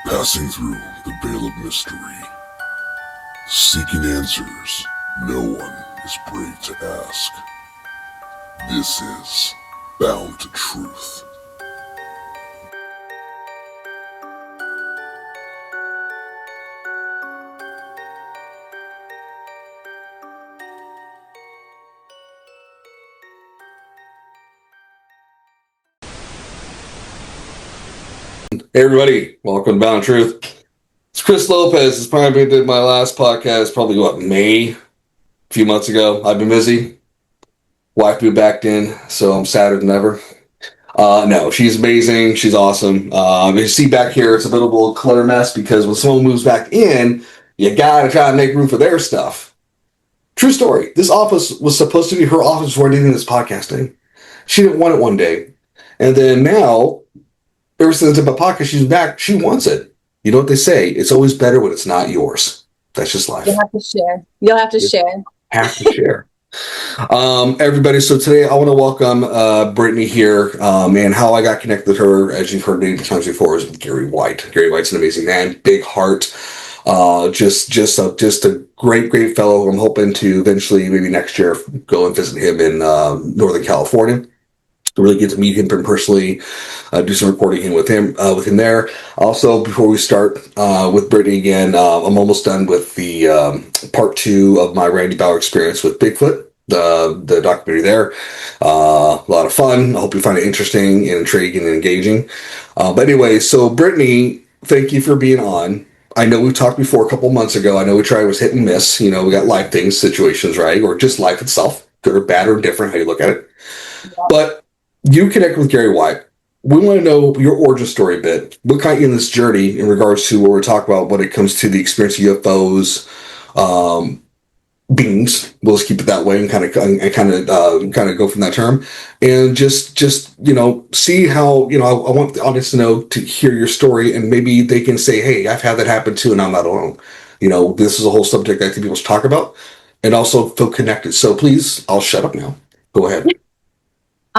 Passing through the veil of mystery, seeking answers no one is brave to ask. This is Bound to Truth. Hey everybody, welcome to Bound Truth. It's Chris Lopez. It's probably did my last podcast, May, a few months ago. I've been busy. Wife moved back in, so I'm sadder than ever. No, she's amazing. She's awesome. You see back here, it's a bit of a clutter mess because when someone moves back in, you gotta try to make room for their stuff. True story. This office was supposed to be her office before I did this podcasting. She didn't want it one day. And then now, ever since the podcast, she's back. She wants it. You know what they say? It's always better when it's not yours. That's just life. You'll have to share. You'll have to share. Have to share. Everybody, so today I want to welcome Brittany here. And how I got connected with her, as you've heard many times before, is with Gary White. Gary White's an amazing man, big heart. Just a great fellow. I'm hoping to eventually, maybe next year, go and visit him in Northern California. Really get to meet him personally, do some recording with him there. Also, before we start with Brittany again, I'm almost done with the part 2 of my Randy Bauer experience with Bigfoot, the documentary there. A lot of fun. I hope you find it interesting and intriguing and engaging. But anyway, so Brittany, thank you for being on. I know we talked before a couple months ago. I know we tried, it was hit and miss. You know, we got life things, situations, right? Or just life itself, good or bad or different, how you look at it. Yeah. But you connect with Gary White. We want to know your origin story a bit. What got you in this journey in regards to what we're talking about when it comes to the experience of UFOs, beings. We'll just keep it that way and kind of go from that term, and just see how I want the audience to hear your story, and maybe they can say, "Hey, I've had that happen too, and I'm not alone." This is a whole subject I think people should talk about, and also feel connected. So please, I'll shut up now. Go ahead.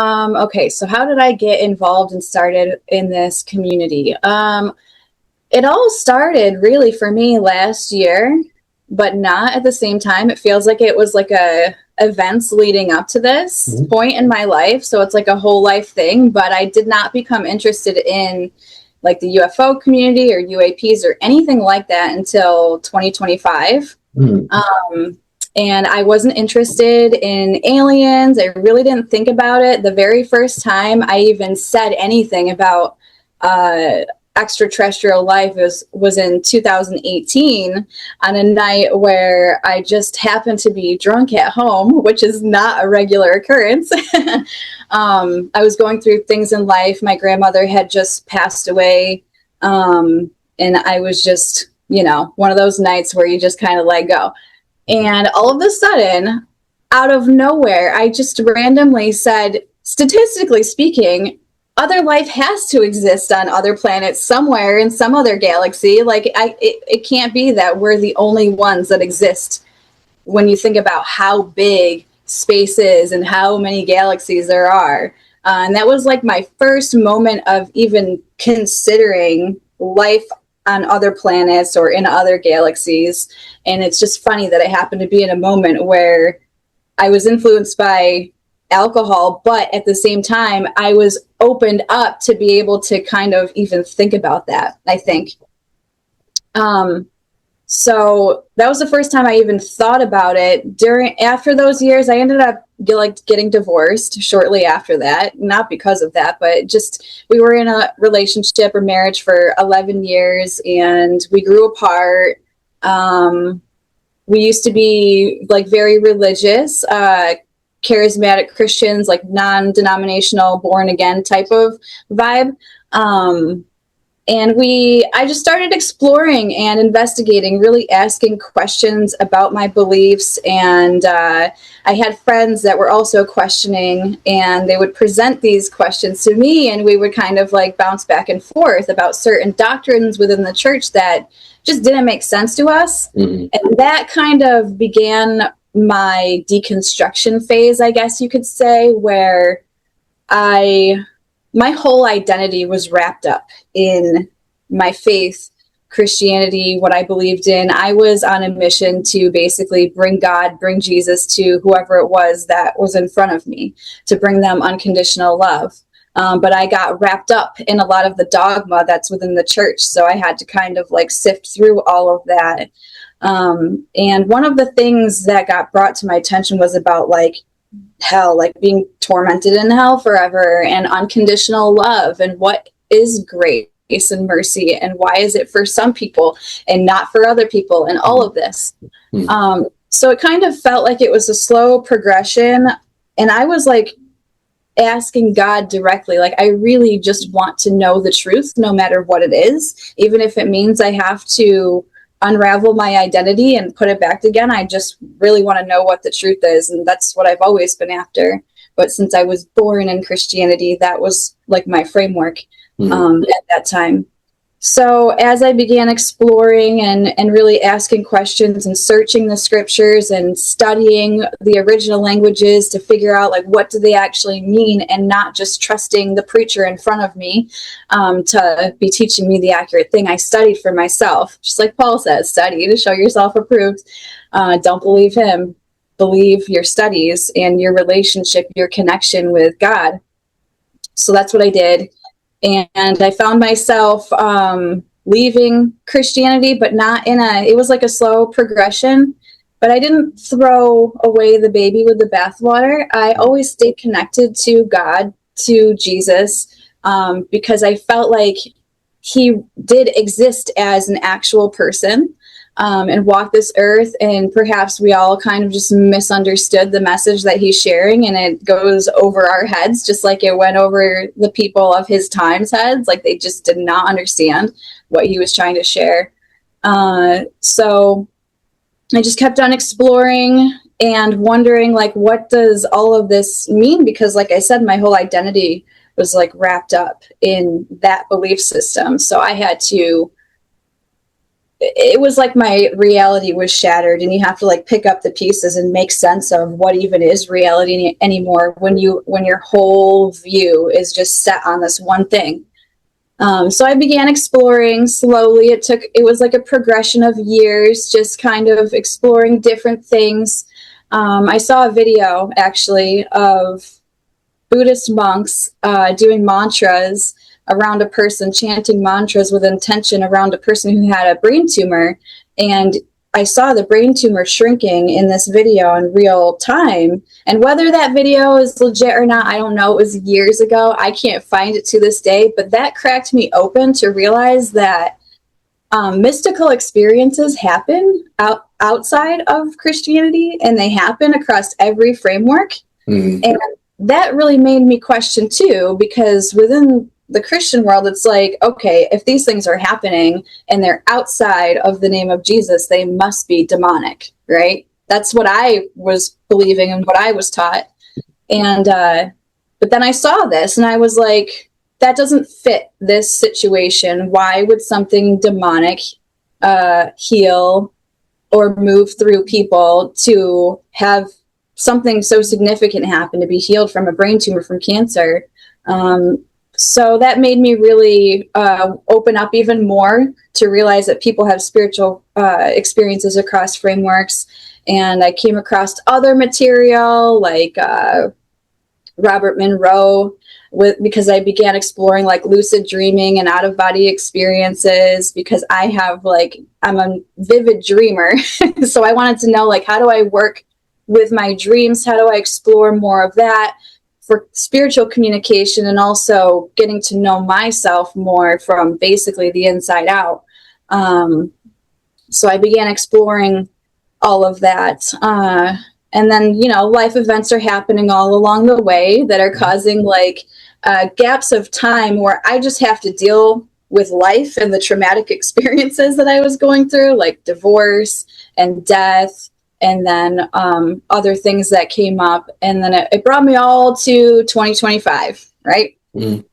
Okay, so how did I get involved and started in this community? It all started really for me last year, but not at the same time. It feels like it was like events leading up to this point in my life. So it's like a whole life thing, but I did not become interested in like the UFO community or UAPs or anything like that until 2025. And I wasn't interested in aliens. I really didn't think about it. The very first time I even said anything about extraterrestrial life was in 2018 on a night where I just happened to be drunk at home, which is not a regular occurrence. I was going through things in life. My grandmother had just passed away. And I was just, one of those nights where you just kind of let go. And all of a sudden, out of nowhere, I just randomly said, statistically speaking, other life has to exist on other planets somewhere in some other galaxy. Like, it can't be that we're the only ones that exist when you think about how big space is and how many galaxies there are. And that was like my first moment of even considering life on other planets or in other galaxies. And it's just funny that I happened to be in a moment where I was influenced by alcohol, but at the same time, I was opened up to be able to kind of even think about that, I think. So that was the first time I even thought about it. After those years, I ended up getting divorced shortly after that. Not because of that, but just we were in a relationship or marriage for 11 years and we grew apart. We used to be like very religious, charismatic Christians, like non-denominational, born again type of vibe. And I just started exploring and investigating, really asking questions about my beliefs. And I had friends that were also questioning, and they would present these questions to me, and we would kind of like bounce back and forth about certain doctrines within the church that just didn't make sense to us. And that kind of began my deconstruction phase, I guess you could say, where my whole identity was wrapped up in my faith, Christianity, what I believed in. I was on a mission to basically bring God, bring Jesus to whoever it was that was in front of me, to bring them unconditional love. But I got wrapped up in a lot of the dogma that's within the church. So I had to kind of like sift through all of that. And one of the things that got brought to my attention was about like hell, like being tormented in hell forever, and unconditional love, and what is grace and mercy, and why is it for some people and not for other people, and all of this. So it kind of felt like it was a slow progression, and I was like asking God directly, like, I really just want to know the truth, no matter what it is, even if it means I have to unravel my identity and put it back again. I just really want to know what the truth is, and that's what I've always been after. But since I was born in Christianity, that was like my framework at that time. So as I began exploring and really asking questions and searching the scriptures and studying the original languages to figure out like what do they actually mean, and not just trusting the preacher in front of me to be teaching me the accurate thing, I studied for myself. Just like Paul says, study to show yourself approved. Don't believe him. Believe your studies and your relationship, your connection with God. So that's what I did. And I found myself leaving Christianity, but not it was like a slow progression, but I didn't throw away the baby with the bathwater. I always stayed connected to God, to Jesus, because I felt like he did exist as an actual person. And walk this earth, and perhaps we all kind of just misunderstood the message that he's sharing, and it goes over our heads just like it went over the people of his time's heads. Like they just did not understand what he was trying to share. So I just kept on exploring and wondering, like, what does all of this mean? Because like I said, my whole identity was like wrapped up in that belief system. So I had to, it was like my reality was shattered, and you have to like pick up the pieces and make sense of what even is reality anymore when your whole view is just set on this one thing. So I began exploring slowly. It was like a progression of years, just kind of exploring different things. I saw a video actually of Buddhist monks doing mantras around a person, chanting mantras with intention around a person who had a brain tumor. And I saw the brain tumor shrinking in this video in real time. And whether that video is legit or not, I don't know. It was years ago. I can't find it to this day, but that cracked me open to realize that mystical experiences happen outside of Christianity, and they happen across every framework. And that really made me question too, because within the Christian world, it's like, okay, if these things are happening and they're outside of the name of Jesus, they must be demonic, right? That's what I was believing and what I was taught. And, but then I saw this and I was like, that doesn't fit this situation. Why would something demonic heal or move through people to have something so significant happen, to be healed from a brain tumor, from cancer? So that made me really open up even more to realize that people have spiritual experiences across frameworks. And I came across other material like Robert Monroe, because I began exploring like lucid dreaming and out-of-body experiences, because I'm a vivid dreamer. So I wanted to know, like, how do I work with my dreams? How do I explore more of that for spiritual communication, and also getting to know myself more from basically the inside out? So I began exploring all of that. And then, life events are happening all along the way that are causing like gaps of time where I just have to deal with life and the traumatic experiences that I was going through, like divorce and death, and then other things that came up. And then it brought me all to 2025, right? The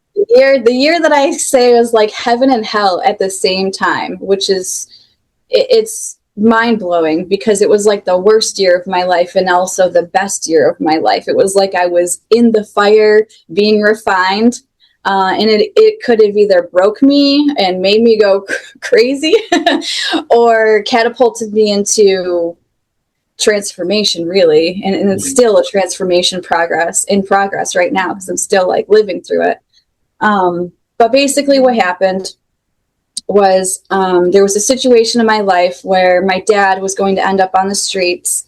year that I say was like heaven and hell at the same time, which is, it's mind-blowing, because it was like the worst year of my life and also the best year of my life. It was like I was in the fire being refined, And it could have either broke me and made me go crazy or catapulted me into transformation, really. And it's still a transformation in progress right now, because I'm still like living through it. But basically what happened was there was a situation in my life where my dad was going to end up on the streets.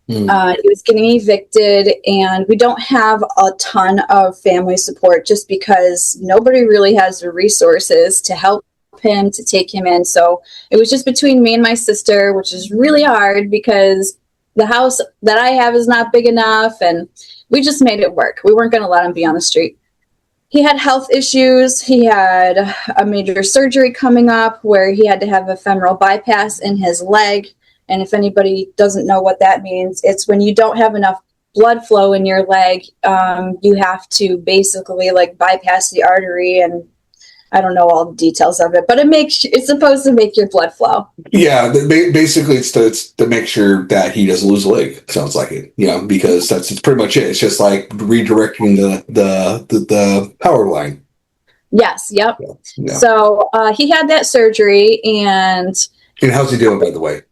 He was getting evicted, and we don't have a ton of family support just because nobody really has the resources to help him, to take him in. So it was just between me and my sister, which is really hard because the house that I have is not big enough, and we just made it work. We weren't going to let him be on the street. He had health issues. He had a major surgery coming up where he had to have a femoral bypass in his leg. And if anybody doesn't know what that means, it's when you don't have enough blood flow in your leg, you have to basically like bypass the artery, and I don't know all the details of it, but it's supposed to make your blood flow. Yeah, basically it's to make sure that he doesn't lose a leg. Sounds like it, because it's pretty much it. It's just like redirecting the power line. Yes. Yep. Yeah. So he had that surgery, and how's he doing, by the way?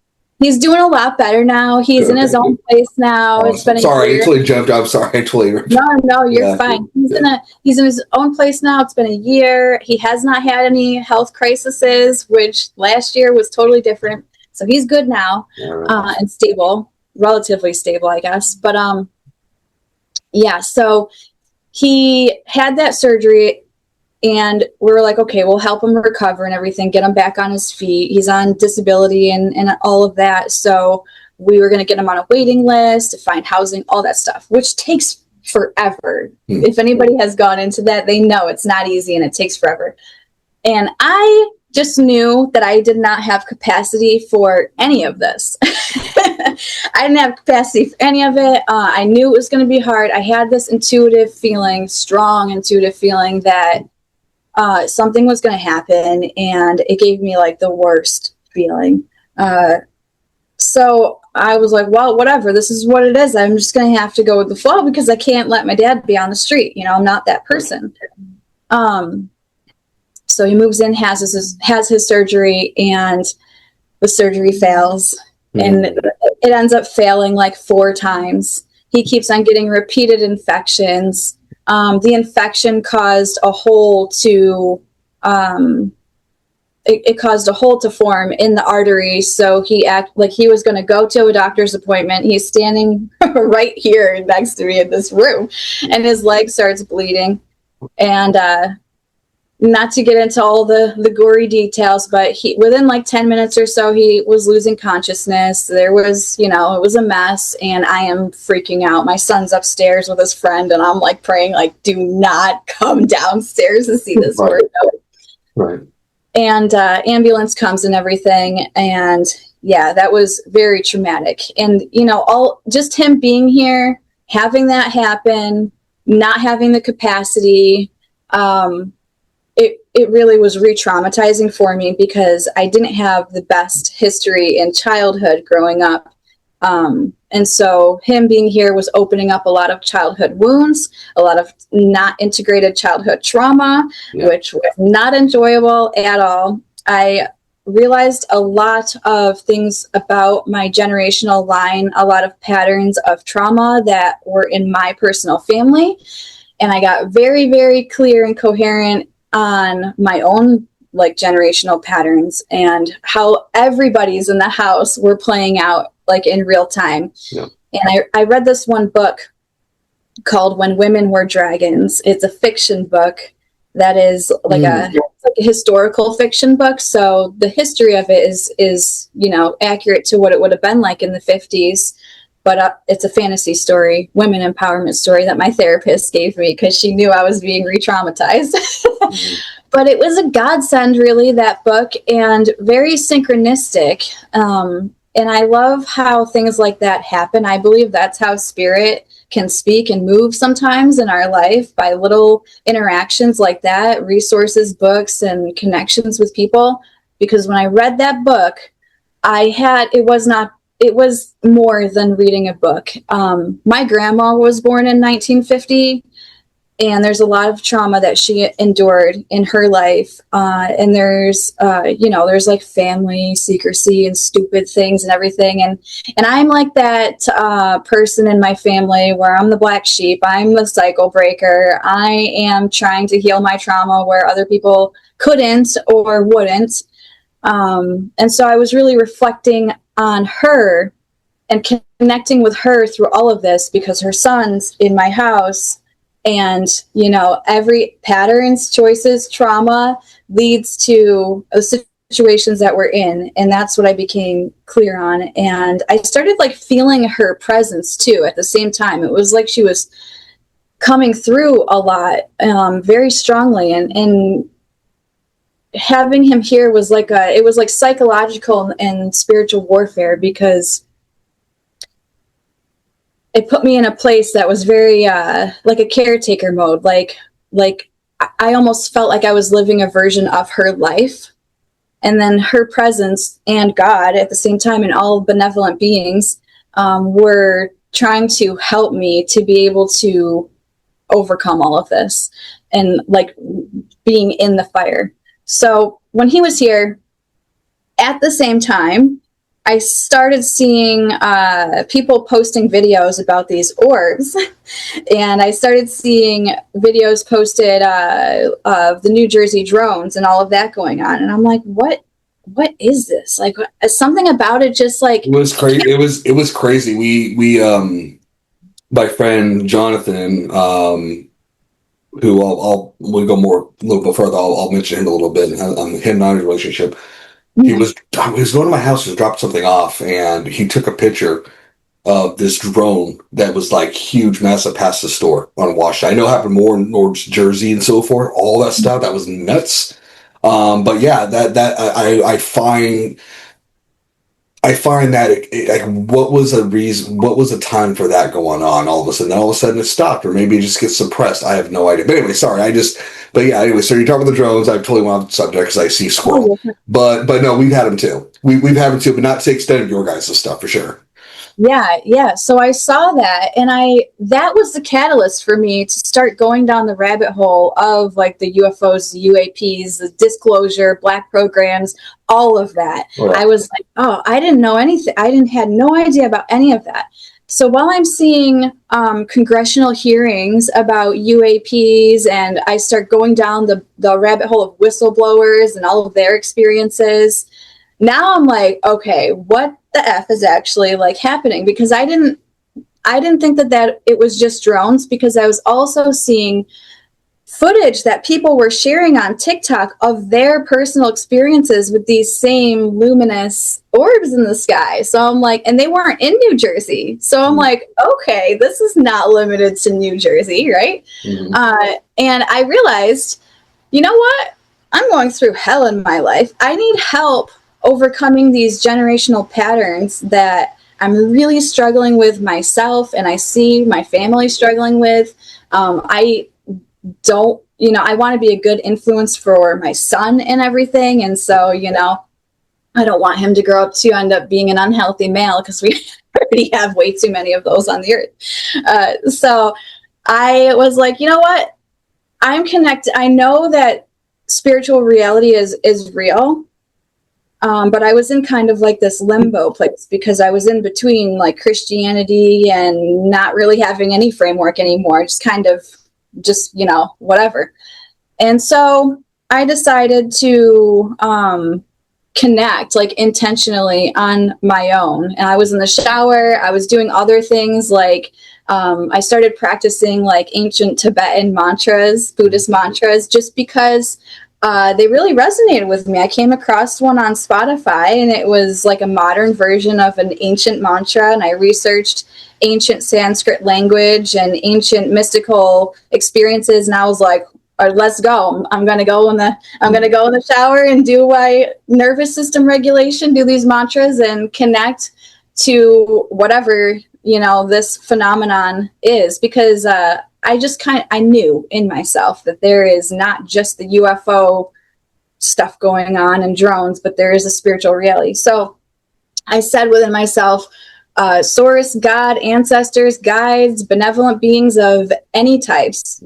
He's doing a lot better now. He's in his own place now. Awesome. It's been sorry, I totally jumped. I'm sorry, I totally. No, you're fine. He's in his own place now. It's been a year. He has not had any health crises, which last year was totally different. So he's good now, and stable, relatively stable, I guess. But yeah. So he had that surgery. And we were like, okay, we'll help him recover and everything, get him back on his feet. He's on disability and all of that. So we were going to get him on a waiting list to find housing, all that stuff, which takes forever. If anybody has gone into that, they know it's not easy and it takes forever. And I just knew that I did not have capacity for any of this. I didn't have capacity for any of it. I knew it was going to be hard. I had this strong intuitive feeling that something was going to happen, and it gave me like the worst feeling. So I was like, well, whatever, this is what it is. I'm just going to have to go with the flow because I can't let my dad be on the street. I'm not that person. So he moves in, has his surgery, and the surgery fails. And it ends up failing like 4 times. He keeps on getting repeated infections. The infection caused a hole to it caused a hole to form in the artery. So he was going to go to a doctor's appointment. He's standing right here next to me in this room, and his leg starts bleeding. And not to get into all the gory details, but within like 10 minutes or so, he was losing consciousness. There was, it was a mess, and I am freaking out. My son's upstairs with his friend, and I'm like praying, like, do not come downstairs to see this work out. Right. And ambulance comes and everything. And yeah, that was very traumatic. And, just him being here, having that happen, not having the capacity, it really was re-traumatizing for me because I didn't have the best history in childhood growing up. And so him being here was opening up a lot of childhood wounds, a lot of not integrated childhood trauma, which was not enjoyable at all. I realized a lot of things about my generational line, a lot of patterns of trauma that were in my personal family. And I got very, very clear and coherent on my own like generational patterns and how everybody's in the house were playing out like in real time. Yeah. And I read this one book called When Women Were Dragons. It's a fiction book that is like a historical fiction book. So the history of it is accurate to what it would have been like in the 50s. But it's a fantasy story, women empowerment story that my therapist gave me because she knew I was being re-traumatized. But it was a godsend, really, that book, and very synchronistic. And I love how things like that happen. I believe that's how spirit can speak and move sometimes in our life, by little interactions like that, resources, books, and connections with people. Because when I read that book, it was more than reading a book. My grandma was born in 1950. and there's a lot of trauma that she endured in her life. And there's, there's like family secrecy and stupid things and everything. And I'm like that person in my family where I'm the black sheep. I'm the cycle breaker. I am trying to heal my trauma where other people couldn't or wouldn't. And so I was really reflecting on her and connecting with her through all of this, because her son's in my house. And, every patterns, choices, trauma leads to situations that we're in. And that's what I became clear on. And I started like feeling her presence too at the same time. It was like she was coming through a lot, very strongly. And having him here was like it was like psychological and spiritual warfare, because it put me in a place that was very like a caretaker mode. Like I almost felt like I was living a version of her life, and then her presence and God at the same time, and all benevolent beings were trying to help me to be able to overcome all of this, and like being in the fire. So when he was here, at the same time, I started seeing people posting videos about these orbs, and I started seeing videos posted of the New Jersey drones and all of that going on. And I'm like, what is this? Like, something about it just like... It was crazy. It was crazy. We my friend Jonathan, who we'll go a little bit further. I'll mention him a little bit. Him and I's relationship. He was going to my house to drop something off, and he took a picture of this drone that was like huge, massive past the store on Washington. I know it happened more in Orbs, Jersey, and so forth. All that stuff that was nuts. But yeah, I find that like, what was a reason? What was a time for that going on? All of a sudden, it stopped, or maybe it just gets suppressed. I have no idea. But anyway, sorry. But yeah. Anyway, so you're talking about the drones. I totally went off the subject because I see squirrel. But no, we've had them too. We've had them too, but not to the extent of your guys' stuff for sure. Yeah. So I saw that, and that was the catalyst for me to start going down the rabbit hole of like the UFOs, the UAPs, the disclosure, black programs, all of that. Right. I was like, oh, I didn't know anything. Had no idea about any of that. So while I'm seeing congressional hearings about UAPs, and I start going down the rabbit hole of whistleblowers and all of their experiences, now I'm like, okay, what the F is actually like happening? Because I didn't think that it was just drones, because I was also seeing footage that people were sharing on TikTok of their personal experiences with these same luminous orbs in the sky. So I'm like, and they weren't in New Jersey. So I'm like, okay, this is not limited to New Jersey, right? Mm-hmm. And I realized, you know what? I'm going through hell in my life. I need help overcoming these generational patterns that I'm really struggling with myself, and I see my family struggling with. I want to be a good influence for my son and everything. And so, I don't want him to grow up to end up being an unhealthy male, because we already have way too many of those on the earth. So I was like, you know what? I'm connected. I know that spiritual reality is real. But I was in kind of like this limbo place, because I was in between like Christianity and not really having any framework anymore, just kind of whatever. And so I decided to connect like intentionally on my own. And I was in the shower. I was doing other things, like I started practicing like ancient Tibetan mantras, Buddhist mantras, just because they really resonated with me. I came across one on Spotify, and it was like a modern version of an ancient mantra. And I researched ancient Sanskrit language and ancient mystical experiences. And I was like, let's go. I'm going to go in the shower and do my nervous system regulation, do these mantras, and connect to whatever, this phenomenon is, because, I knew in myself that there is not just the UFO stuff going on and drones, but there is a spiritual reality. So I said within myself, source, God, ancestors, guides, benevolent beings of any types,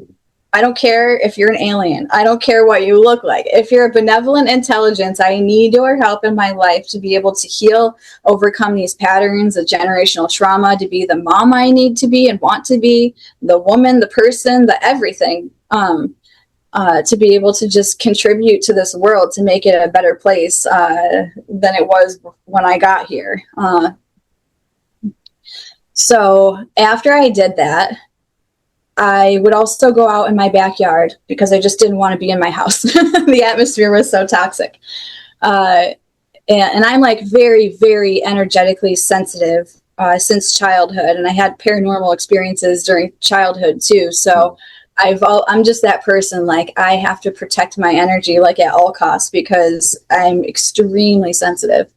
I don't care if you're an alien. I don't care what you look like. If you're a benevolent intelligence, I need your help in my life to be able to heal, overcome these patterns of generational trauma, to be the mom I need to be and want to be, the woman, the person, the everything, to be able to just contribute to this world to make it a better place than it was when I got here. So after I did that, I would also go out in my backyard because I just didn't want to be in my house. The atmosphere was so toxic. And I'm like very, very energetically sensitive since childhood. And I had paranormal experiences during childhood too. So I'm just that person. Like, I have to protect my energy like at all costs because I'm extremely sensitive.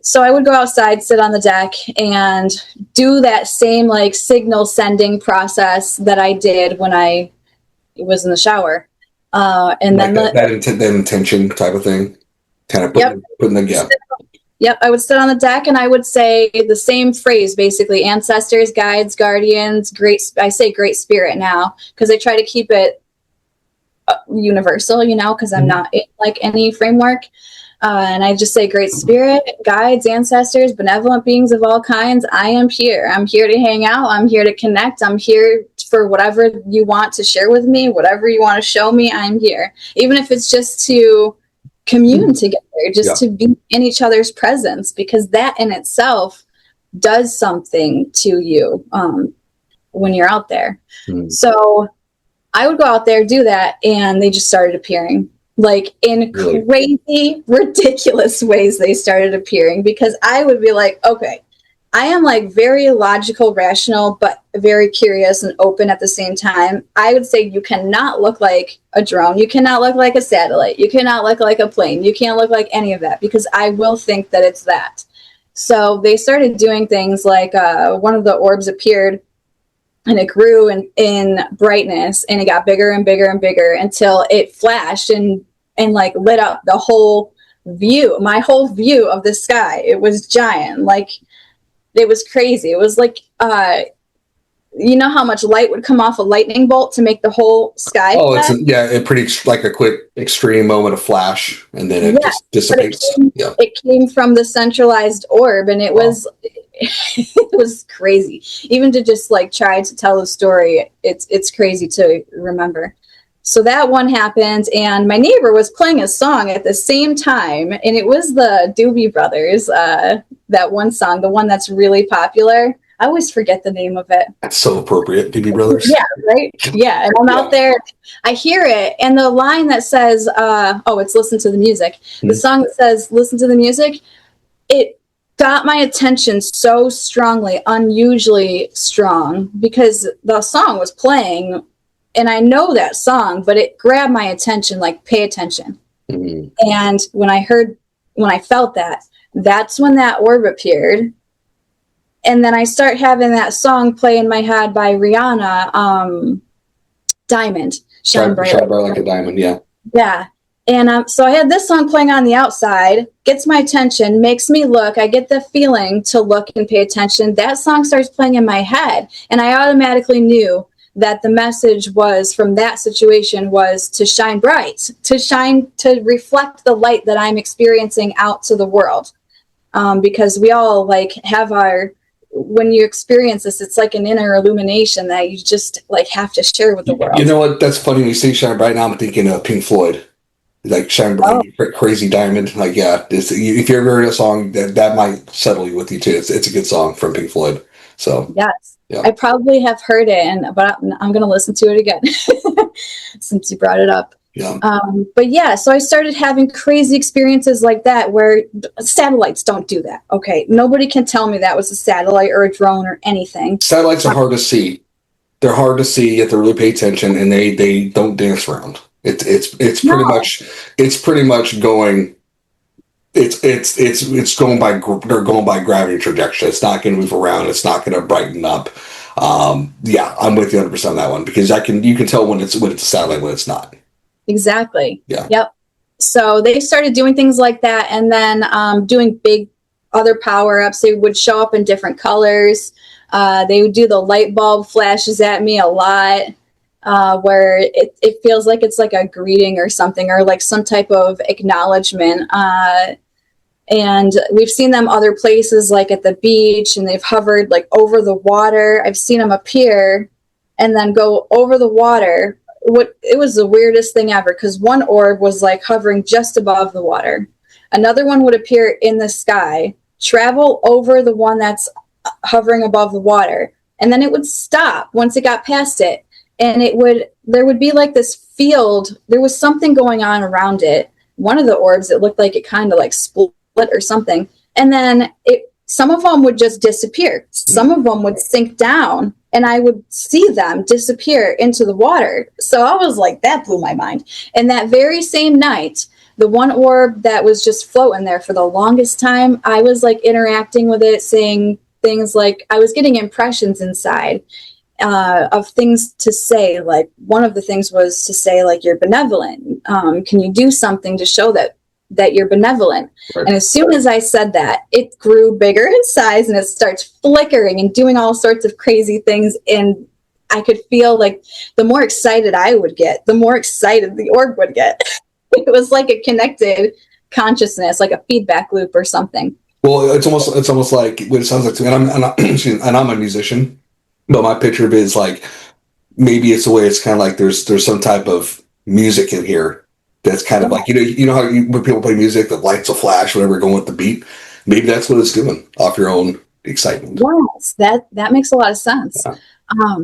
So I would go outside, sit on the deck, and do that same like signal sending process that I did when I was in the shower. And like then that intention type of thing, kind of putting the gap. Yep, I would sit on the deck and I would say the same phrase, basically: ancestors, guides, guardians, I say great spirit now because I try to keep it universal, because I'm not in like any framework. And I just say, great spirit, guides, ancestors, benevolent beings of all kinds, I am here. I'm here to hang out. I'm here to connect. I'm here for whatever you want to share with me, whatever you want to show me, I'm here. Even if it's just to commune together, just to be in each other's presence, because that in itself does something to you when you're out there. So I would go out there, do that, and they just started appearing. Like, in crazy, ridiculous ways they started appearing, because I would be like, okay, I am like very logical, rational, but very curious and open at the same time. I would say you cannot look like a drone. You cannot look like a satellite. You cannot look like a plane. You can't look like any of that, because I will think that it's that. So they started doing things like one of the orbs appeared and it grew in brightness, and it got bigger and bigger and bigger until it flashed and like lit up the whole view, my whole view of the sky. It was giant. Like, it was crazy. It was like, you know how much light would come off a lightning bolt to make the whole sky? Oh, it's pretty like a quick extreme moment of flash, and then it just dissipates. It came from the centralized orb, and it was it was crazy. Even to just like try to tell the story, it's crazy to remember. So that one happened, and my neighbor was playing a song at the same time, and it was the Doobie Brothers, that one song, the one that's really popular. I always forget the name of it. That's so appropriate, Doobie Brothers. Yeah, right? Yeah, and I'm out there, I hear it, and the line that says, it's listen to the music. The song that says, listen to the music, it got my attention so strongly, unusually strong, because the song was playing, and I know that song, but it grabbed my attention, like, pay attention. And when I felt that, that's when that orb appeared. And then I start having that song play in my head by Rihanna, Diamond. Shine bright like a diamond, yeah. Yeah. And so I had this song playing on the outside, gets my attention, makes me look. I get the feeling to look and pay attention. That song starts playing in my head, and I automatically knew that the message was from that situation was to shine bright, to reflect the light that I'm experiencing out to the world. Because we all like have when you experience this, it's like an inner illumination that you just like have to share with the world. You know what? That's funny. When you say shine bright, now I'm thinking of Pink Floyd. Like shine bright, crazy diamond. Like, yeah, if you ever heard a song, that might settle you with you too. It's a good song from Pink Floyd. So yes. Yeah. I probably have heard it, but I'm going to listen to it again since you brought it up. Yeah. But yeah, so I started having crazy experiences like that where satellites don't do that. Okay. Nobody can tell me that was a satellite or a drone or anything. Satellites are hard to see. They're hard to see. You have to really pay attention, and they don't dance around. It's pretty much going. It's going by. They're going by gravity trajectory. It's not going to move around. It's not going to brighten up. Yeah, I'm with you 100% on that one, because you can tell when it's a satellite, when it's not. Exactly. Yeah. Yep. So they started doing things like that, and then doing big other power-ups. They would show up in different colors. They would do the light bulb flashes at me a lot. where it feels like it's like a greeting or something, or like some type of acknowledgement. And we've seen them other places, like at the beach, and they've hovered like over the water. I've seen them appear and then go over the water. It was the weirdest thing ever, because one orb was like hovering just above the water. Another one would appear in the sky, travel over the one that's hovering above the water, and then it would stop once it got past it. And there would be like this field. There was something going on around it. One of the orbs, it looked like it kind of like split or something. And then some of them would just disappear. Some of them would sink down, and I would see them disappear into the water. So I was like, that blew my mind. And that very same night, the one orb that was just floating there for the longest time, I was like interacting with it, saying things like, I was getting impressions inside of things to say. Like, one of the things was to say, like, you're benevolent. Can you do something to show that you're benevolent? Right. And as soon as I said that, it grew bigger in size, and it starts flickering and doing all sorts of crazy things. And I could feel like the more excited I would get, the more excited the orb would get. It was like a connected consciousness, like a feedback loop or something. Well, it's almost like what it sounds like to me. And I'm a musician, but my picture of it is like, maybe it's the way it's kind of like there's some type of music in here that's kind of like, you know how when people play music, the lights will flash, whatever, going with the beat. Maybe that's what it's doing off your own excitement. Yes, that makes a lot of sense. Yeah.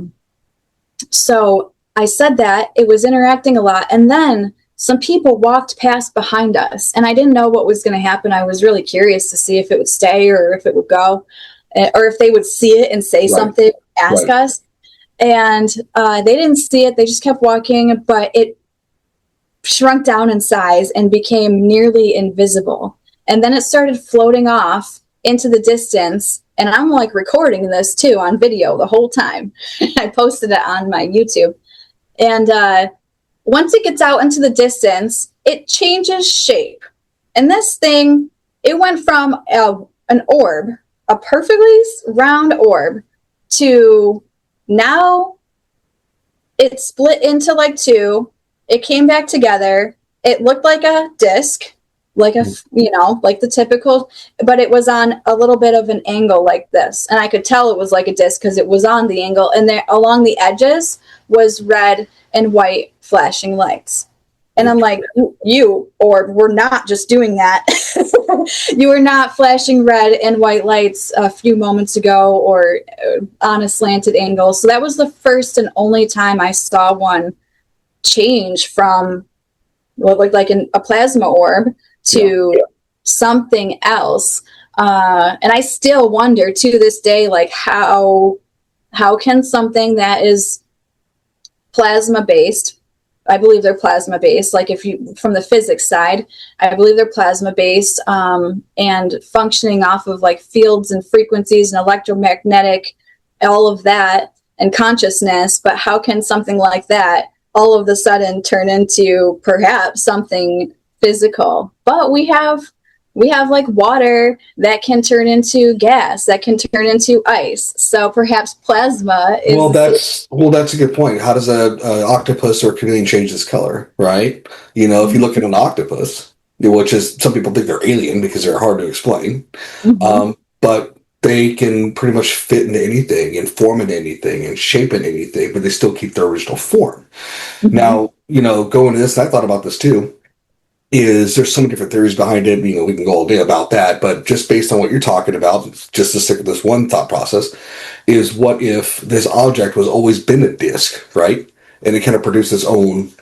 So I said that it was interacting a lot, and then some people walked past behind us, and I didn't know what was going to happen. I was really curious to see if it would stay or if it would go, or if they would see it and say something, ask us. And they didn't see it. They just kept walking, but it shrunk down in size and became nearly invisible. And then it started floating off into the distance. And I'm like recording this too on video the whole time. I posted it on my YouTube. And once it gets out into the distance, it changes shape. And this thing, it went from an orb, a perfectly round orb, to now it split into like two. It came back together. It looked like a disc, like like the typical, but it was on a little bit of an angle like this. And I could tell it was like a disc because it was on the angle. And there along the edges was red and white flashing lights. And I'm like, you orb, we're not just doing that. You were not flashing red and white lights a few moments ago or on a slanted angle. So that was the first and only time I saw one change from what looked like a plasma orb to something else. And I still wonder to this day, like, how can something that is plasma based, I believe they're plasma based, like if you, from the physics side, I believe they're plasma based, and functioning off of like fields and frequencies and electromagnetic, all of that, and consciousness. But how can something like that all of a sudden turn into perhaps something physical? But we have like water that can turn into gas, that can turn into ice. So perhaps plasma is... Well, that's a good point. How does a octopus or chameleon change its color, right? If you look at an octopus, which is, some people think they're alien because they're hard to explain, but they can pretty much fit into anything and form in anything and shape in anything, but they still keep their original form. Now, going to this, I thought about this too, is there's so many different theories behind it. We can go all day about that, but just based on what you're talking about, just to stick with this one thought process, is what if this object was always been a disc, right? And it kind of produced its own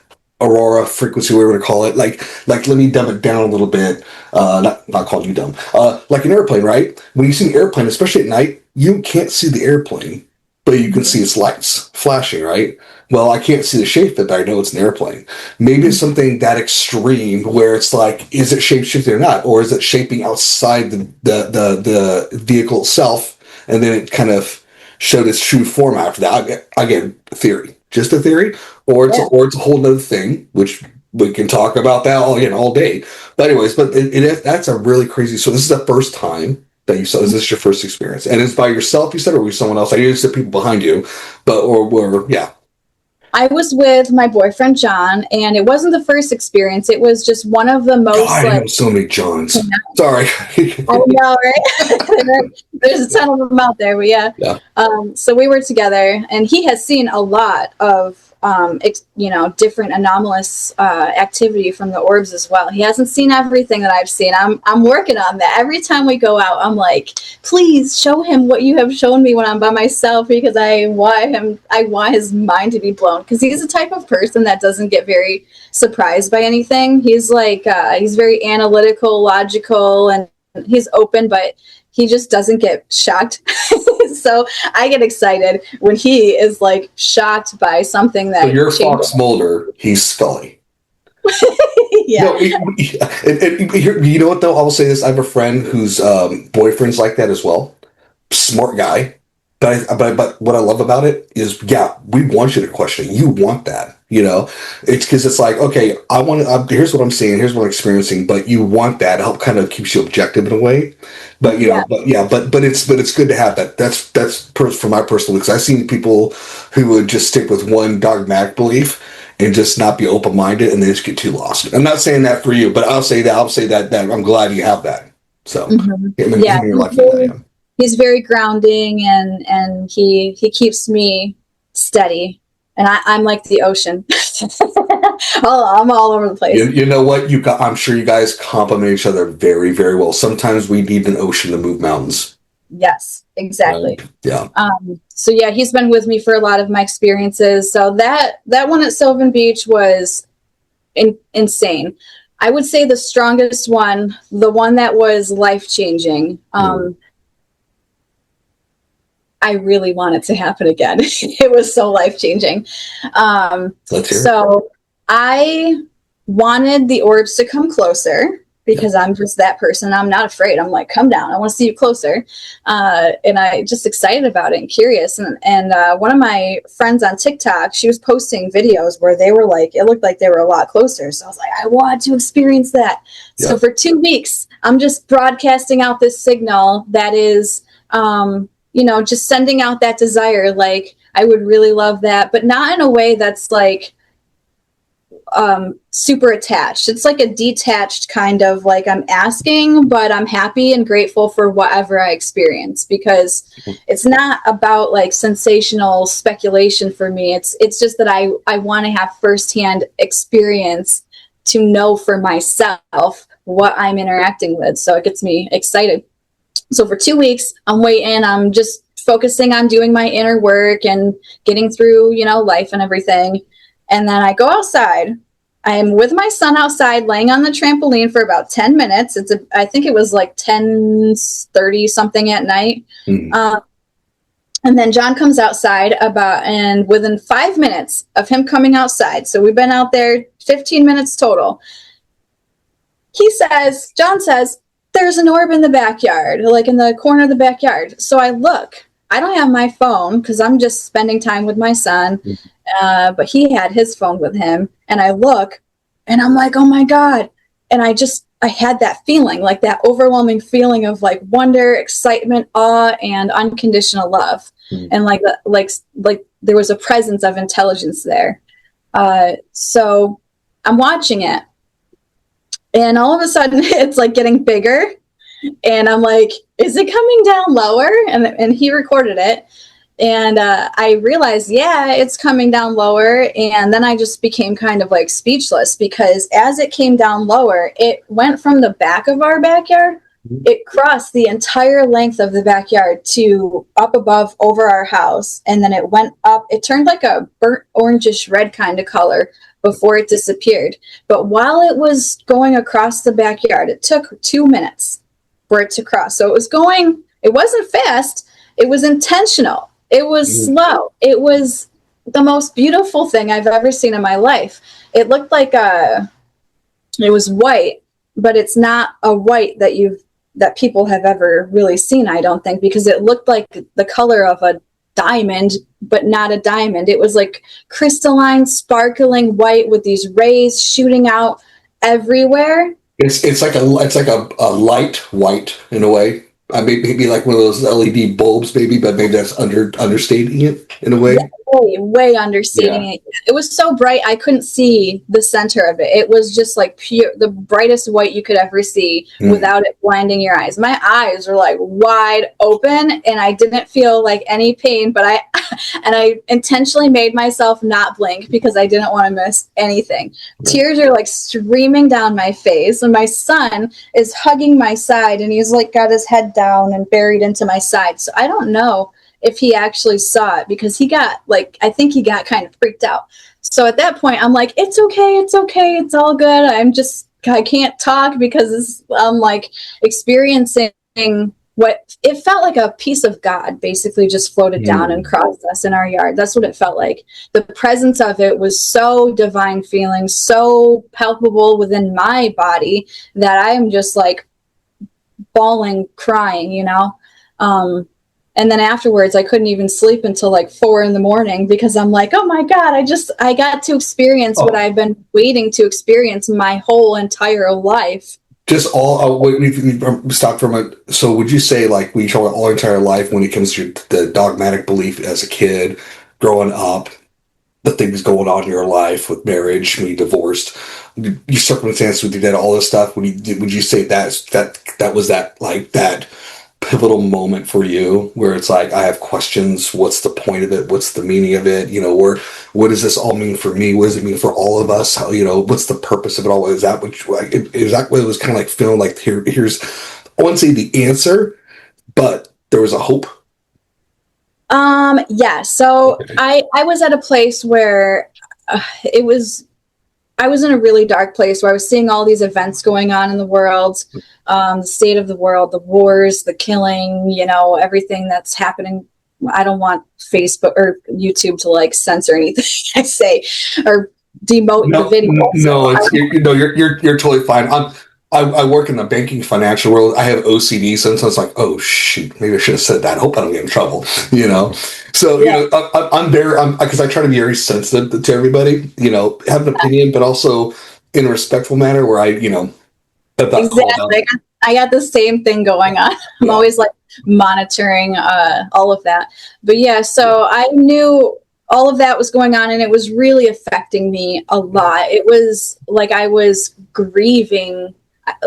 aurora frequency, whatever you want to call it. Like let me dumb it down a little bit. Not calling you dumb. Like an airplane, right? When you see an airplane, especially at night, you can't see the airplane, but you can see its lights flashing, right? Well, I can't see the shape of it, but I know it's an airplane. Maybe it's something that extreme where it's like, is it shape-shifting or not? Or is it shaping outside the vehicle itself, and then it kind of showed its true form after that? Again, theory. Just a theory. Or it's a whole nother thing, which we can talk about that all day. But anyways, that's a really crazy... So this is the first time that you saw. Is this your first experience? And it's by yourself, you said, or with someone else? I used to people behind you, but or yeah. I was with my boyfriend John, and it wasn't the first experience. It was just one of the most. God, I know so many Johns. Sorry. I know, right? There's a ton of them out there, but yeah. So we were together, and he has seen a lot of different anomalous activity from the orbs as well. He hasn't seen everything that I've seen. I'm working on that. Every time we go out, I'm like, please show him what you have shown me when I'm by myself, because I want his mind to be blown, because he's the type of person that doesn't get very surprised by anything. He's like he's very analytical, logical, and he's open, but he just doesn't get shocked. So I get excited when he is like shocked by something that. So you're Fox Mulder, he's Scully. Yeah. No, and you know what though? I'll say this: I have a friend whose boyfriend's like that as well. Smart guy, but what I love about it is, yeah, we want you to question it. You want that, It's because it's like, okay, I want. Here's what I'm seeing. Here's what I'm experiencing. But you want that help, kind of keeps you objective in a way. But but it's good to have that. That's for my personal, because I've seen people who would just stick with one dogmatic belief and just not be open minded, and they just get too lost. I'm not saying that for you, but I'll say that I'm glad you have that. So he's very grounding, and he keeps me steady, and I'm like the ocean. I'm all over the place. You know what? I'm sure you guys complement each other very, very well. Sometimes we need an ocean to move mountains. Yes, exactly. Yeah. So yeah, he's been with me for a lot of my experiences. So that one at Sylvan Beach was insane. I would say the strongest one, the one that was life-changing. I really want it to happen again. It was so life-changing. So I wanted the orbs to come closer, because I'm just that person. I'm not afraid. I'm like, come down. I want to see you closer. And I just excited about it and curious. And one of my friends on TikTok, she was posting videos where they were like, it looked like they were a lot closer. So I was like, I want to experience that. Yeah. So for 2 weeks, I'm just broadcasting out this signal that is, just sending out that desire. Like, I would really love that, but not in a way that's like, super attached. It's like a detached kind of, like, I'm asking, but I'm happy and grateful for whatever I experience, because it's not about like sensational speculation for me. It's just that I want to have firsthand experience to know for myself what I'm interacting with. So it gets me excited. So for 2 weeks, I'm waiting. I'm just focusing on doing my inner work and getting through, life and everything. And then I go outside. I am with my son outside, laying on the trampoline for about 10 minutes. I think it was like 10:30 something at night. Mm-hmm. And then John comes outside and within 5 minutes of him coming outside, so we've been out there 15 minutes total, John says, there's an orb in the backyard, like in the corner of the backyard. So I look. I don't have my phone because I'm just spending time with my son. But he had his phone with him, and I look and I'm like, oh my God. And I had that feeling, like that overwhelming feeling of like wonder, excitement, awe, and unconditional love. And like there was a presence of intelligence there. So I'm watching it, and all of a sudden it's like getting bigger. And I'm like, is it coming down lower? And he recorded it. And I realized, yeah, it's coming down lower. And then I just became kind of like speechless, because as it came down lower, it went from the back of our backyard. It crossed the entire length of the backyard to up above over our house. And then it went up. It turned like a burnt orangish red kind of color before it disappeared. But while it was going across the backyard, it took 2 minutes for it to cross. So it wasn't fast. It was intentional. It was slow. It was the most beautiful thing I've ever seen in my life. It looked like it was white, but it's not a white that people have ever really seen, I don't think, because it looked like the color of a diamond, but not a diamond. It was like crystalline, sparkling white with these rays shooting out everywhere. It's like a light white in a way. Maybe like one of those LED bulbs, maybe, but maybe that's understating it in a way. way understating it. It was so bright I couldn't see the center of it. It was just like pure, the brightest white you could ever see without it blinding your eyes. My eyes were like wide open, and I didn't feel like any pain, but I intentionally made myself not blink because I didn't want to miss anything. Tears are like streaming down my face, and my son is hugging my side, and he's like got his head down and buried into my side. So I don't know if he actually saw it, because he got like, I think he got kind of freaked out. So at that point I'm like, it's okay, it's all good. I can't talk because I'm like experiencing what it felt like a piece of God basically just floated down and crossed us in our yard. That's what it felt like. The presence of it was so divine feeling, so palpable within my body that I'm just like bawling, crying, and then afterwards, I couldn't even sleep until like 4 a.m. because I'm like, oh my God, I got to experience what I've been waiting to experience my whole entire life. Just all, we stop for a moment. So would you say, like, we talk about all entire life when it comes to the dogmatic belief as a kid, growing up, the things going on in your life with marriage, when you divorced, your circumstances with your dad, all this stuff, would you say that was that pivotal moment for you where it's like, I have questions, what's the point of it, what's the meaning of it, what does this all mean for me, what does it mean for all of us, how, what's the purpose of it all? Is that what it was kind of like feeling like here's, I wouldn't say the answer, but there was a hope? Yeah, so I was at a place where I was in a really dark place where I was seeing all these events going on in the world, the state of the world, the wars, the killing, everything that's happening. I don't want Facebook or YouTube to like censor anything I say or demote the video. You're totally fine. I work in the banking financial world. I have OCD, so sometimes like, oh shoot, maybe I should have said that. I hope I don't get in trouble, So I'm very, because I try to be very sensitive to everybody, have an opinion, but also in a respectful manner where exactly. I got the same thing going on. I'm always like monitoring all of that. But yeah, so I knew all of that was going on, and it was really affecting me a lot. It was like I was grieving,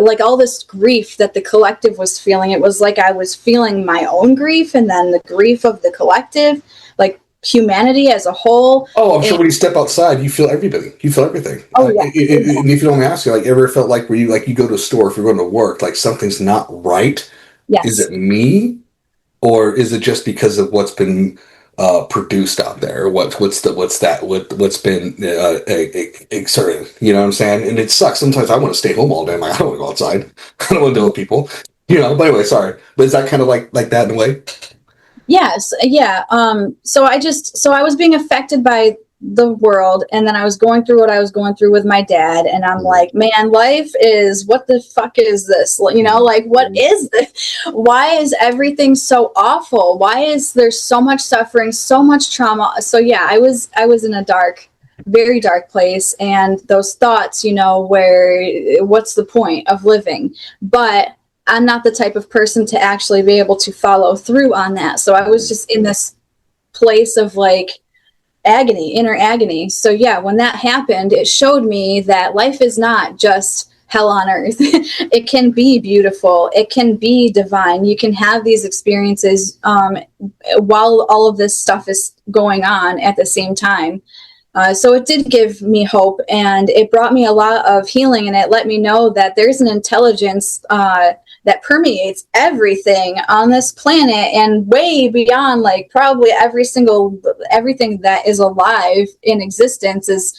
like all this grief that the collective was feeling. It was like I was feeling my own grief, and then the grief of the collective, like humanity as a whole. Oh, I'm sure when you step outside, you feel everybody. You feel everything. Oh, yeah. And if you don't ask, you ever felt like where you go to a store, if you're going to work, like something's not right? Yes. Is it me, or is it just because of what's been produced out there? What's been exerted? You know what I'm saying? And it sucks. Sometimes I want to stay home all day. I'm like, I don't want to go outside. I don't want to deal with people. But anyway, sorry. But is that kind of like that in a way? Yes. Yeah. So I was being affected by the world, and then I was going through what I was going through with my dad, and I'm like, man, life is, what the fuck is this? Like, what is this? Why is everything so awful? Why is there so much suffering, so much trauma? So yeah, I was in a very dark place, and those thoughts, where what's the point of living? But I'm not the type of person to actually be able to follow through on that. So I was just in this place of like inner agony. So yeah, when that happened, it showed me that life is not just hell on earth. It can be beautiful. It can be divine. You can have these experiences while all of this stuff is going on at the same time. So it did give me hope, and it brought me a lot of healing, and it let me know that there's an intelligence that permeates everything on this planet and way beyond, like probably everything that is alive in existence is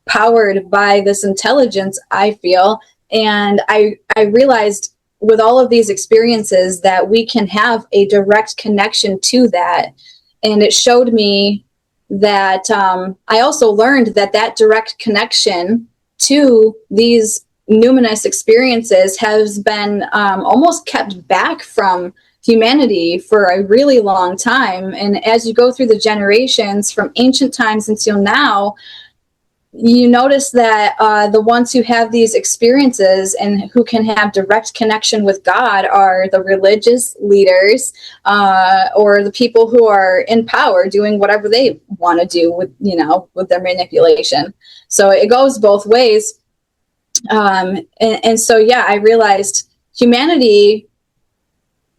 powered by this intelligence, I feel. And I realized with all of these experiences that we can have a direct connection to that. And it showed me that I also learned that direct connection to these numinous experiences has been almost kept back from humanity for a really long time. And as you go through the generations from ancient times until now, you notice that the ones who have these experiences and who can have direct connection with God are the religious leaders, or the people who are in power doing whatever they want to do with, with their manipulation. So it goes both ways. And so, yeah, I realized humanity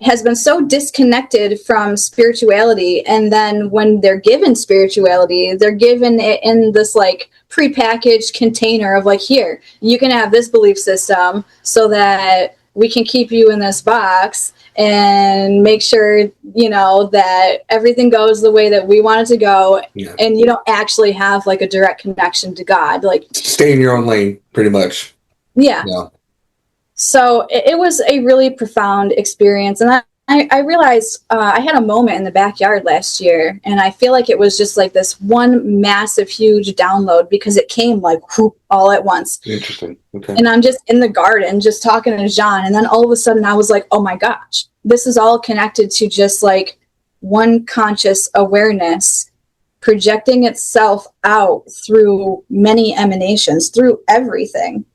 has been so disconnected from spirituality, and then when they're given spirituality, they're given it in this like prepackaged container of like, here, you can have this belief system so that we can keep you in this box and make sure that everything goes the way that we want it to go. Yeah. And you don't actually have like a direct connection to God. Like, Stay in your own lane, pretty much. yeah. So it was a really profound experience. And I realized I had a moment in the backyard last year, and I feel like it was just like this one massive, huge download because it came like whoop, all at once. Interesting. Okay. And I'm just in the garden, just talking to Jean. And then all of a sudden I was like, oh my gosh, this is all connected to just like one conscious awareness projecting itself out through many emanations, through everything.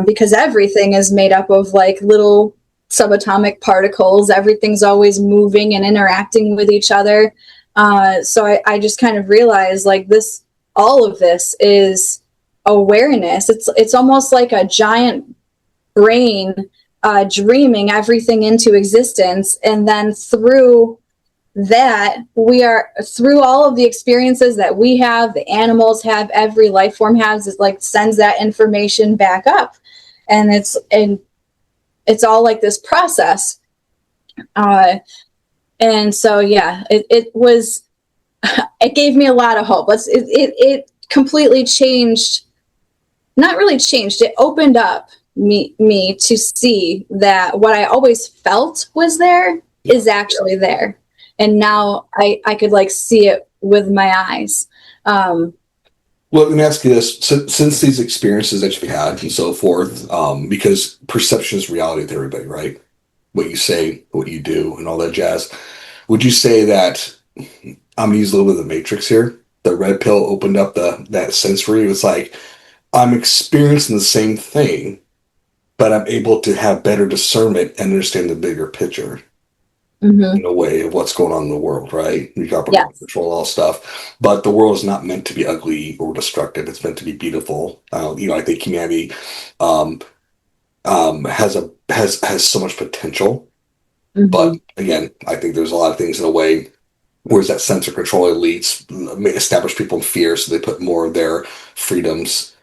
Because everything is made up of like little subatomic particles. Everything's always moving and interacting with each other. So I just kind of realized like all of this is awareness. It's almost like a giant brain dreaming everything into existence. And then through that, through all of the experiences that we have, the animals have, every life form has, it like sends that information back up, and it's all like this process. And so, yeah, it was, it gave me a lot of hope. It completely changed, not really changed, it opened up me to see that what I always felt was there is actually there. And now I could like see it with my eyes. Well, let me ask you this: since these experiences that you've had and so forth, because perception is reality to everybody, right? What you say, what you do, and all that jazz. Would you say that I'm gonna use a little bit of the Matrix here? The red pill opened up that sensory. It was like I'm experiencing the same thing, but I'm able to have better discernment and understand the bigger picture. Mm-hmm. In a way of what's going on in the world, right? We talk about control all stuff, but the world is not meant to be ugly or destructive. It's meant to be beautiful. I think humanity has so much potential, but again, I think there's a lot of things in a way. Whereas that sense of control elites establish people in fear, so they put more of their freedoms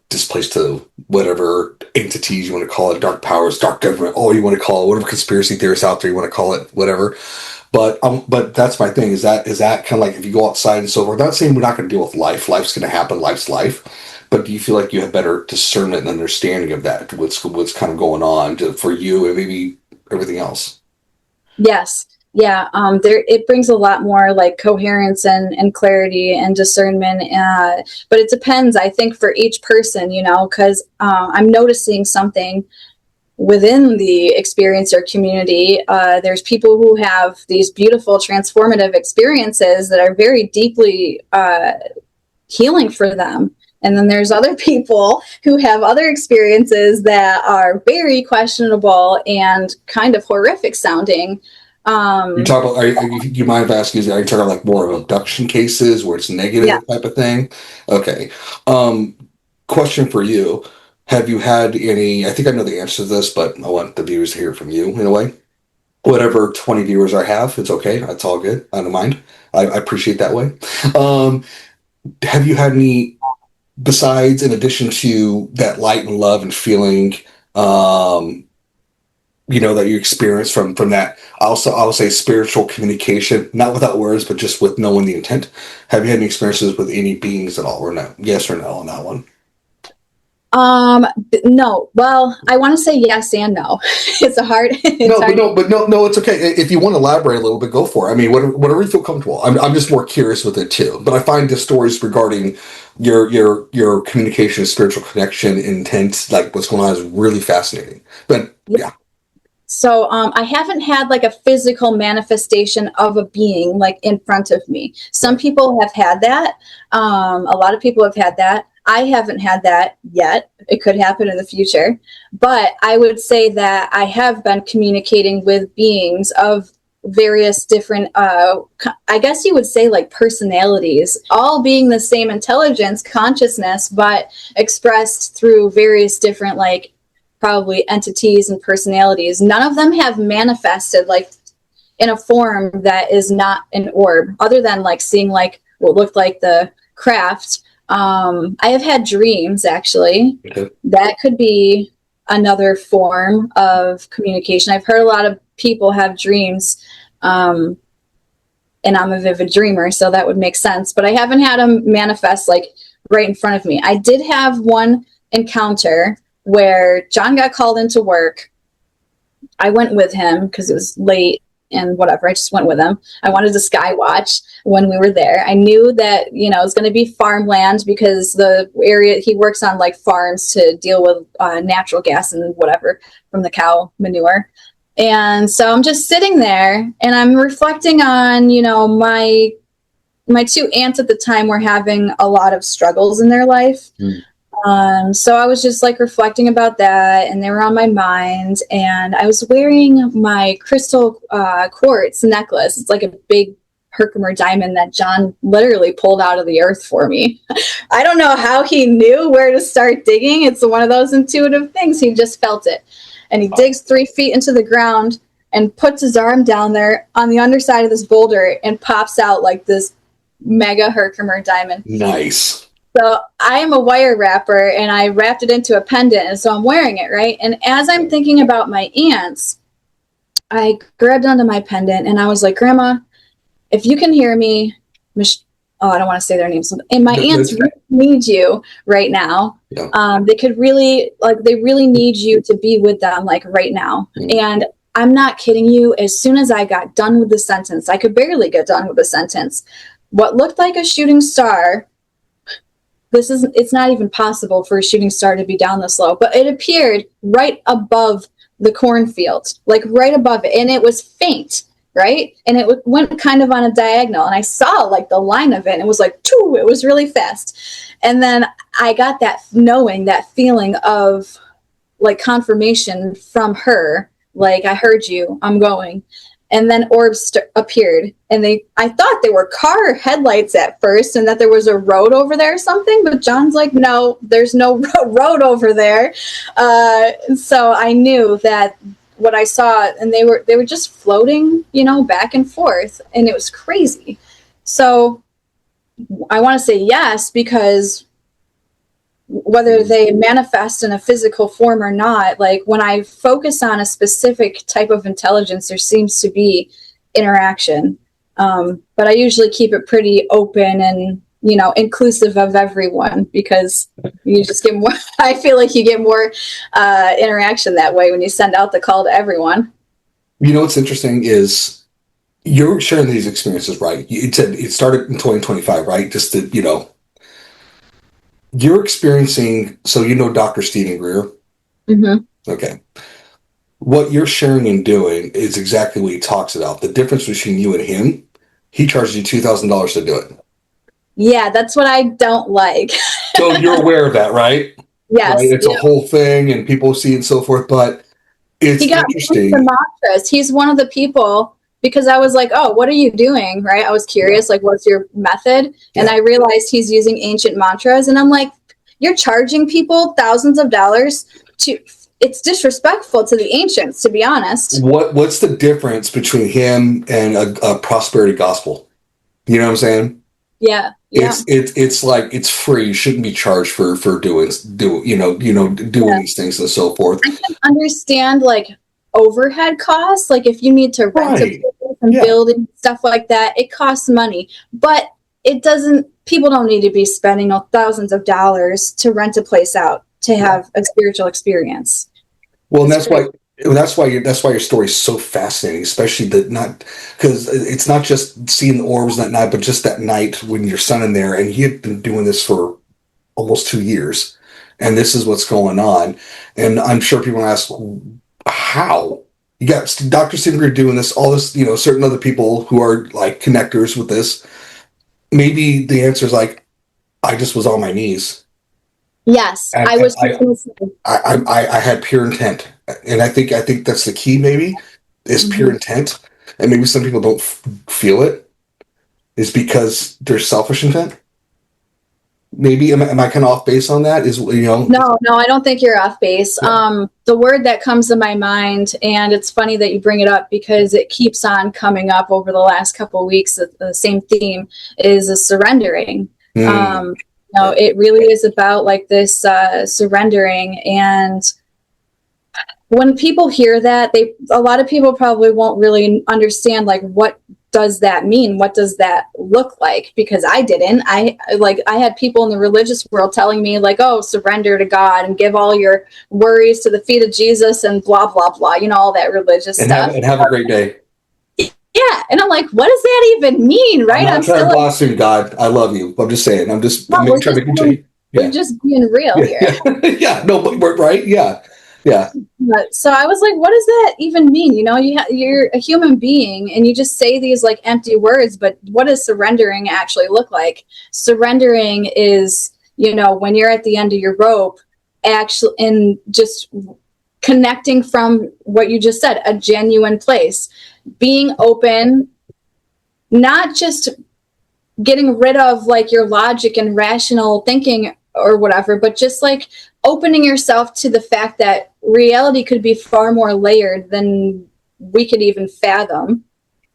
displaced to whatever entities you want to call it, dark powers, dark government, all you want to call it, whatever conspiracy theorists out there you want to call it, whatever. But that's my thing. Is that kind of like if you go outside and so forth? Not saying we're not going to deal with life. Life's going to happen. Life's life. But do you feel like you have better discernment and understanding of that? What's kind of going on for you and maybe everything else? Yes. Yeah, it brings a lot more like coherence and clarity and discernment. But it depends, I think, for each person, because I'm noticing something within the experiencer community. There's people who have these beautiful transformative experiences that are very deeply healing for them. And then there's other people who have other experiences that are very questionable and kind of horrific sounding. You talk about, you mind if I ask you, are you talking about like more of abduction cases where it's negative type of thing? Okay. Question for you. Have you had any, I think I know the answer to this, but I want the viewers to hear from you in a way. Whatever 20 viewers I have, it's okay. That's all good. I don't mind. I appreciate that way. Have you had any, besides, in addition to that light and love and feeling, that you experience from that, also I would say spiritual communication, not without words, but just with knowing the intent. Have you had any experiences with any beings at all, or no? Yes or no on that one? No. Well, I want to say yes and no. It's hard. No, it's okay. If you want to elaborate a little bit, go for it. I mean, whatever you feel comfortable. I'm just more curious with it too. But I find the stories regarding your communication, spiritual connection, intent, like what's going on, is really fascinating. But yeah. So I haven't had like a physical manifestation of a being like in front of me. Some people have had that. A lot of people have had that. I haven't had that yet. It could happen in the future. But I would say that I have been communicating with beings of various different, I guess you would say like personalities, all being the same intelligence, consciousness, but expressed through various different like probably entities and personalities. None of them have manifested like in a form that is not an orb, other than like seeing like what looked like the craft. I have had dreams actually. Okay. That could be another form of communication. I've heard a lot of people have dreams, and I'm a vivid dreamer, so that would make sense. But I haven't had them manifest like right in front of me. I did have one encounter where John got called into work. I went with him because it was late and whatever. I just went with him. I wanted to sky watch when we were there. I knew that, it was going to be farmland because the area he works on like farms to deal with natural gas and whatever from the cow manure. And so I'm just sitting there and I'm reflecting on, my two aunts at the time were having a lot of struggles in their life. So I was just like reflecting about that, and they were on my mind. And I was wearing my crystal quartz necklace. It's like a big Herkimer diamond that John literally pulled out of the earth for me. I don't know how he knew where to start digging. It's one of those intuitive things. He just felt it. And he digs 3 feet into the ground and puts his arm down there on the underside of this boulder and pops out like this mega Herkimer diamond. Nice. So I am a wire wrapper, and I wrapped it into a pendant, and so I'm wearing it, right? And as I'm thinking about my aunts, I grabbed onto my pendant, and I was like, Grandma, if you can hear me, I don't want to say their names. And my aunts really need you right now. Yeah. They could really, they really need you to be with them, like, right now. Mm-hmm. And I'm not kidding you. As soon as I got done with the sentence, I could barely get done with the sentence. What looked like a shooting star, it's not even possible for a shooting star to be down this low, but it appeared right above the cornfield, like right above it. And it was faint, right? And it went kind of on a diagonal, and I saw like the line of it, and it was like, choo, it was really fast. And then I got that knowing, that feeling of like confirmation from her, like, I heard you, I'm going. And then orbs appeared, and I thought they were car headlights at first, and that there was a road over there or something. But John's like, no, there's no road over there. So I knew that what I saw, and they were just floating, back and forth, and it was crazy. So I want to say yes, because whether they manifest in a physical form or not, like when I focus on a specific type of intelligence, there seems to be interaction. But I usually keep it pretty open and, inclusive of everyone, because you just get more, I feel like you get more interaction that way when you send out the call to everyone. What's interesting is you're sharing these experiences, right? It said it started in 2025, right? Just to, you're experiencing, so Dr. Stephen Greer? Mm-hmm. Okay. What you're sharing and doing is exactly what he talks about. The difference between you and him, he charges you $2,000 to do it. Yeah, that's what I don't like. So you're aware of that, right? Yes. Right? It's a whole thing, and people see it and so forth, but it's interesting. The mantras. He's one of the people, because I was like, oh, what are you doing? Right? I was curious, like, what's your method? Yeah. And I realized he's using ancient mantras. And I'm like, you're charging people thousands of dollars it's disrespectful to the ancients, to be honest. What's the difference between him and a prosperity gospel? You know what I'm saying? Yeah. It's like, it's free. You shouldn't be charged for doing these things and so forth. I can understand like overhead costs, like if you need to rent a place and building stuff like that, it costs money, but people don't need to be spending thousands of dollars to rent a place out to have a spiritual experience. Well, and that's why your story is so fascinating, especially because it's not just seeing the orbs that night, but just that night when your son in there, and he had been doing this for almost 2 years, and this is what's going on. And I'm sure people ask, how? You got Dr. Singer doing this, all this, certain other people who are like connectors with this. Maybe the answer is like, I just was on my knees. Yes, And I was. I had pure intent, and I think that's the key. Maybe is pure intent, and maybe some people don't feel it. Is because there's selfish intent. Maybe am I kind of off base on that? No, I don't think you're off base. Yeah. The word that comes to my mind, and it's funny that you bring it up because it keeps on coming up over the last couple of weeks. The same theme is a surrendering. It really is about like this surrendering. And when people hear that, a lot of people probably won't really understand like what does that mean? What does that look like? Because I didn't. I had people in the religious world telling me like, oh, surrender to God and give all your worries to the feet of Jesus and blah, blah, blah, all that religious stuff. And have a great day. Yeah. And I'm like, what does that even mean? Right. I'm trying to blaspheme God. I love you. I'm just saying. We're just being real here. Yeah. No, but right. Yeah. Yeah. So I was like, what does that even mean? You're a human being and you just say these like empty words, but what does surrendering actually look like? Surrendering is, when you're at the end of your rope, actually, and just connecting from what you just said, a genuine place, being open, not just getting rid of like your logic and rational thinking or whatever, but just like opening yourself to the fact that reality could be far more layered than we could even fathom.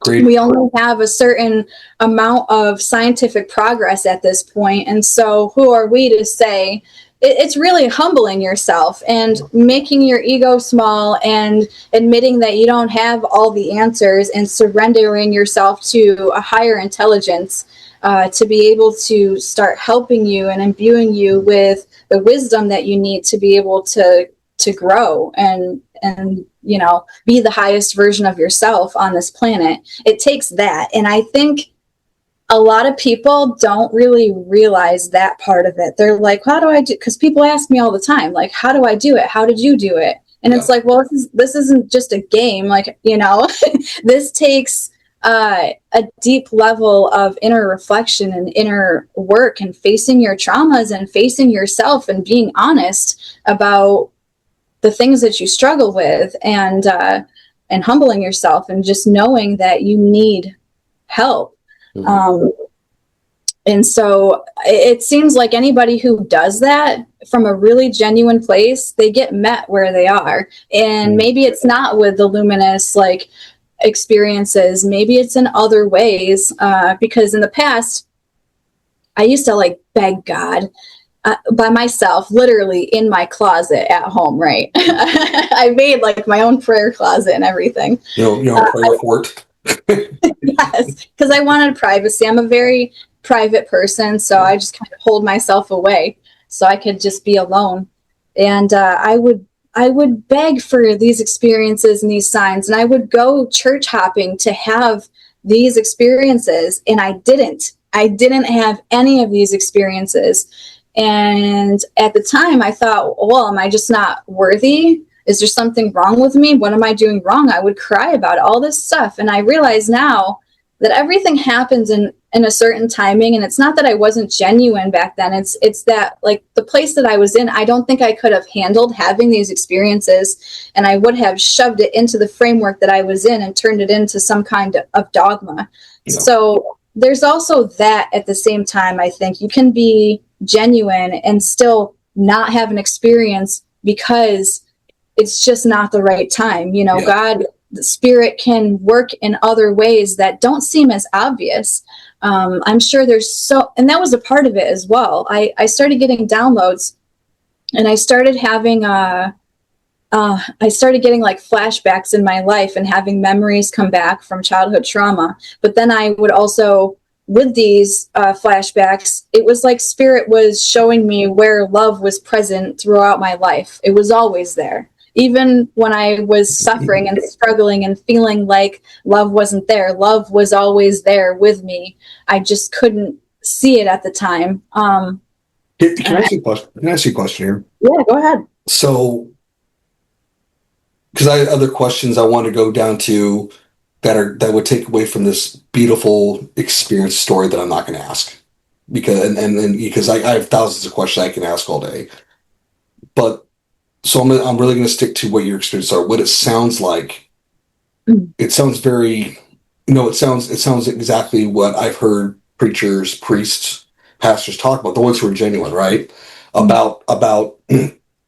Great. We only have a certain amount of scientific progress at this point. And so who are we to say? It's really humbling yourself and making your ego small and admitting that you don't have all the answers and surrendering yourself to a higher intelligence to be able to start helping you and imbuing you with the wisdom that you need to be able to grow and be the highest version of yourself on this planet. It takes that. And I think a lot of people don't really realize that part of it. They're like, how do I do? Because people ask me all the time, like, how do I do it? How did you do it? And it's like, well, this isn't just a game. Like, this takes a deep level of inner reflection and inner work and facing your traumas and facing yourself and being honest about the things that you struggle with and humbling yourself and just knowing that you need help. And so it seems like anybody who does that from a really genuine place, they get met where they are. And maybe it's not with the luminous like experiences. Maybe it's in other ways. Because in the past, I used to like beg God by myself, literally in my closet at home, right? I made like my own prayer closet and everything. Prayer fort. Yes, because I wanted privacy. I'm a very private person, so I just kind of hold myself away so I could just be alone. And I would beg for these experiences and these signs, and I would go church hopping to have these experiences, and I didn't have any of these experiences. And at the time I thought, well, am I just not worthy? Is there something wrong with me? What am I doing wrong? I would cry about all this stuff. And I realize now that everything happens in a certain timing. And it's not that I wasn't genuine back then. It's that like the place that I was in, I don't think I could have handled having these experiences. And I would have shoved it into the framework that I was in and turned it into some kind of dogma. Yeah. So there's also that at the same time. I think you can be genuine and still not have an experience because it's just not the right time. Yeah. God, the spirit can work in other ways that don't seem as obvious. I'm sure and that was a part of it as well. I started getting downloads and I started having, I started getting like flashbacks in my life and having memories come back from childhood trauma. But then I would also, with these flashbacks, it was like spirit was showing me where love was present throughout my life. It was always there. Even when I was suffering and struggling and feeling like love wasn't there, love was always there with me. I just couldn't see it at the time. Can I ask you a question? Can I ask you a question here? Yeah, go ahead. So because I had other questions I want to go down to that would take away from this beautiful experience story that I'm not going to ask because and because I have thousands of questions I can ask all day. But so I'm really going to stick to what your experiences are. What it sounds like. It sounds very. No, it sounds exactly what I've heard preachers, priests, pastors talk about. The ones who are genuine, right? About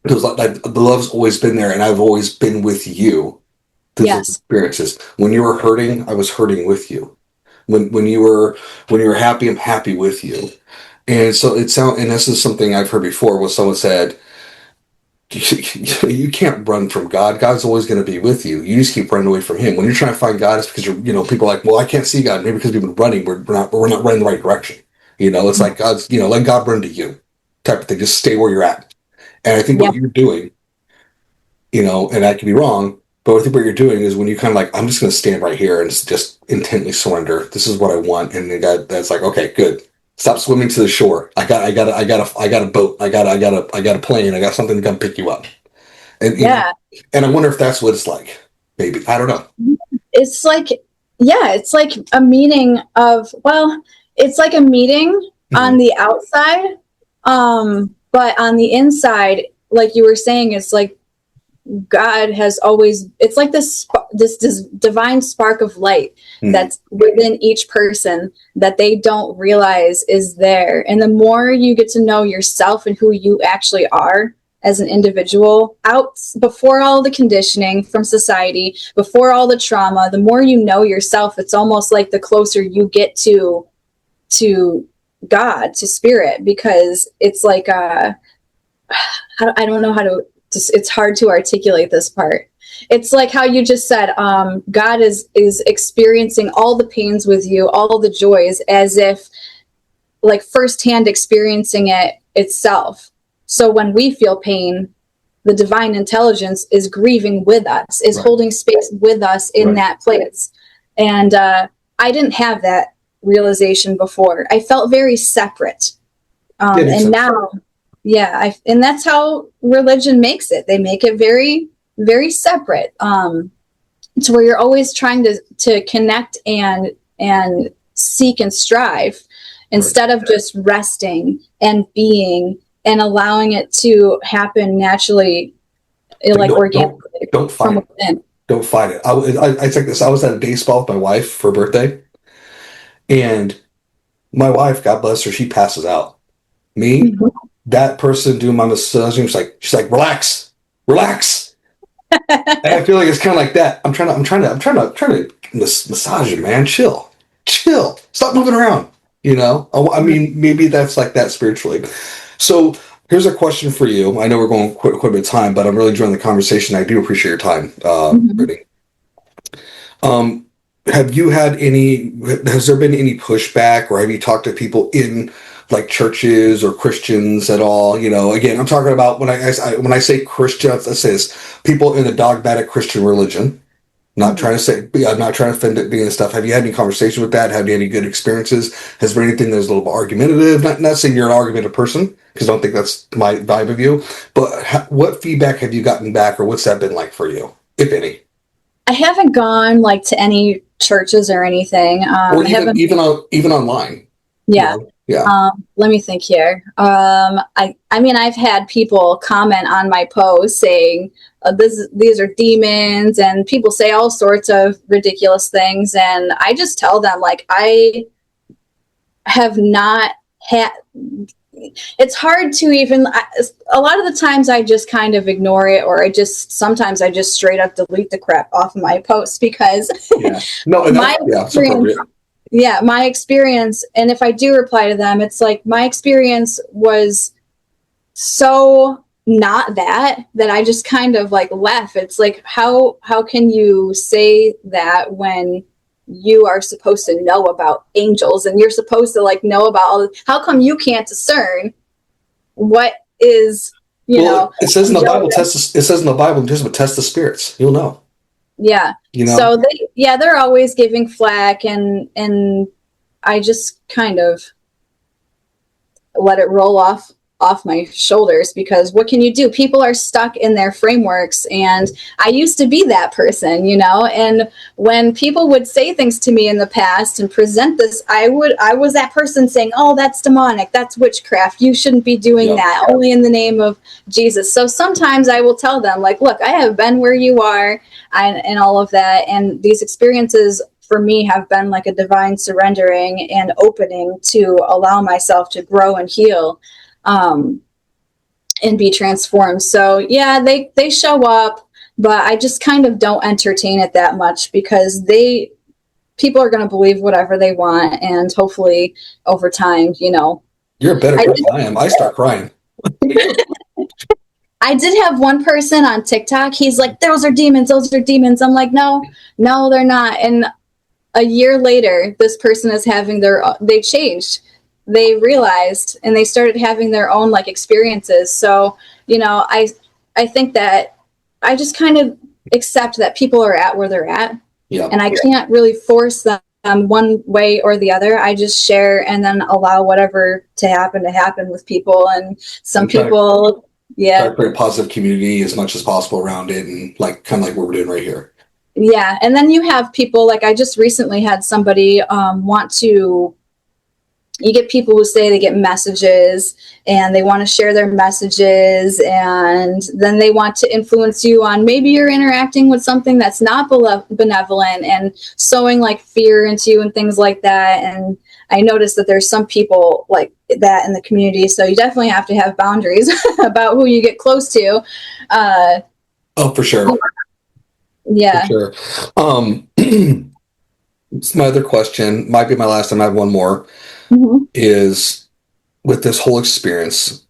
because the love's always been there, and I've always been with you through those Yes. experiences. When you were hurting, I was hurting with you. When you were happy, I'm happy with you. And so and this is something I've heard before, where someone said, you can't run from God. God's always going to be with you. You just keep running away from Him. When you're trying to find God, it's because people are like, well, I can't see God. Maybe because we've been running, we're not running the right direction. It's like God's, let God run to you, type of thing. Just stay where you're at. And I think Yep. what you're doing, and I could be wrong, but I think what you're doing is when you kind of like, I'm just going to stand right here and just intently surrender. This is what I want. And the guy that's like, okay, good. Stop swimming to the shore. I got a boat. I got a plane. I got something to come pick you up. And Yeah. and I wonder if that's what it's like. Maybe I don't know. It's like, yeah, it's like a meeting of, well, it's like a meeting on the outside, but on the inside, like you were saying, it's like God has always, it's like this divine spark of light that's within each person that they don't realize is there. And the more you get to know yourself and who you actually are as an individual, out before all the conditioning from society, before all the trauma, the more you know yourself, it's almost like the closer you get to God, to spirit, because it's like I don't know how to, it's hard to articulate this part. It's like how you just said, God is experiencing all the pains with you, all the joys, as if like firsthand experiencing it itself. So when we feel pain, the divine intelligence is grieving with us, is holding space with us in that place. And I didn't have that realization before. I felt very separate. And now, and that's how religion makes it. They make it very, very separate. To where you're always trying to connect and seek and strive instead of just resting and being and allowing it to happen naturally, like organically. Don't fight it. Within. Don't fight it. I take this. I was at a day spa with my wife for her birthday, and my wife, God bless her, she passes out. Me, that person doing my massaging, she's like, relax. And I feel like it's kind of like that. I'm trying to massage it, man. Chill. Stop moving around. I mean, maybe that's like that spiritually. So here's a question for you. I know we're going quite a bit of time, but I'm really enjoying the conversation. I do appreciate your time, Brittany. Has there been any pushback, or have you talked to people in like churches or Christians at all? Again, I'm talking about when I say Christian, let's say this, people in the dogmatic Christian religion. I'm not trying to offend it being stuff. Have you had any conversation with that? Have you had any good experiences? Has there been anything that's a little bit argumentative? Not saying you're an argumentative person, because I don't think that's my vibe of you. But what feedback have you gotten back, or what's that been like for you, if any? I haven't gone like to any churches or anything. Or even online. Yeah. Let me think here. I mean, I've had people comment on my post saying these are demons, and people say all sorts of ridiculous things, and I just tell them, like, I have not had. It's hard to even. A lot of the times, I just kind of ignore it, or sometimes I just straight up delete the crap off of my posts because my experience, and if I do reply to them, it's like my experience was so not that I just kind of like left. It's like, how can you say that when you are supposed to know about angels and you're supposed to like know about all this? How come you can't discern what is, it says in the Bible, test the spirits. You'll know. Yeah. So they're always giving flack, and I just kind of let it roll off off my shoulders, because what can you do? People are stuck in their frameworks, and I used to be that person, and when people would say things to me in the past and present this, I was that person saying, oh, that's demonic, that's witchcraft, you shouldn't be doing that, only in the name of Jesus. So sometimes I will tell them, like, look, I have been where you are, and all of that, and these experiences for me have been like a divine surrendering and opening to allow myself to grow and heal, and be transformed. So yeah, they show up, but I just kind of don't entertain it that much, because people are going to believe whatever they want, and hopefully over time, You're a better girl than I am. I start crying. I did have one person on TikTok. He's like, those are demons. I'm like, no, they're not. And a year later, this person is having they changed. They realized, and they started having their own like experiences. So, I think that I just kind of accept that people are at where they're at. Yeah. And I can't really force them one way or the other. I just share and then allow whatever to happen with people. And some people, try to create a positive community as much as possible around it, and like kind of like what we're doing right here. Yeah. And then you have people, like I just recently had somebody you get people who say they get messages and they want to share their messages, and then they want to influence you on maybe you're interacting with something that's not benevolent and sowing like fear into you and things like that. And I noticed that there's some people like that in the community. So you definitely have to have boundaries about who you get close to. Oh, for sure. Yeah. For sure. It's my other question, might be my last time. I have one more. Mm-hmm. Is with this whole experience,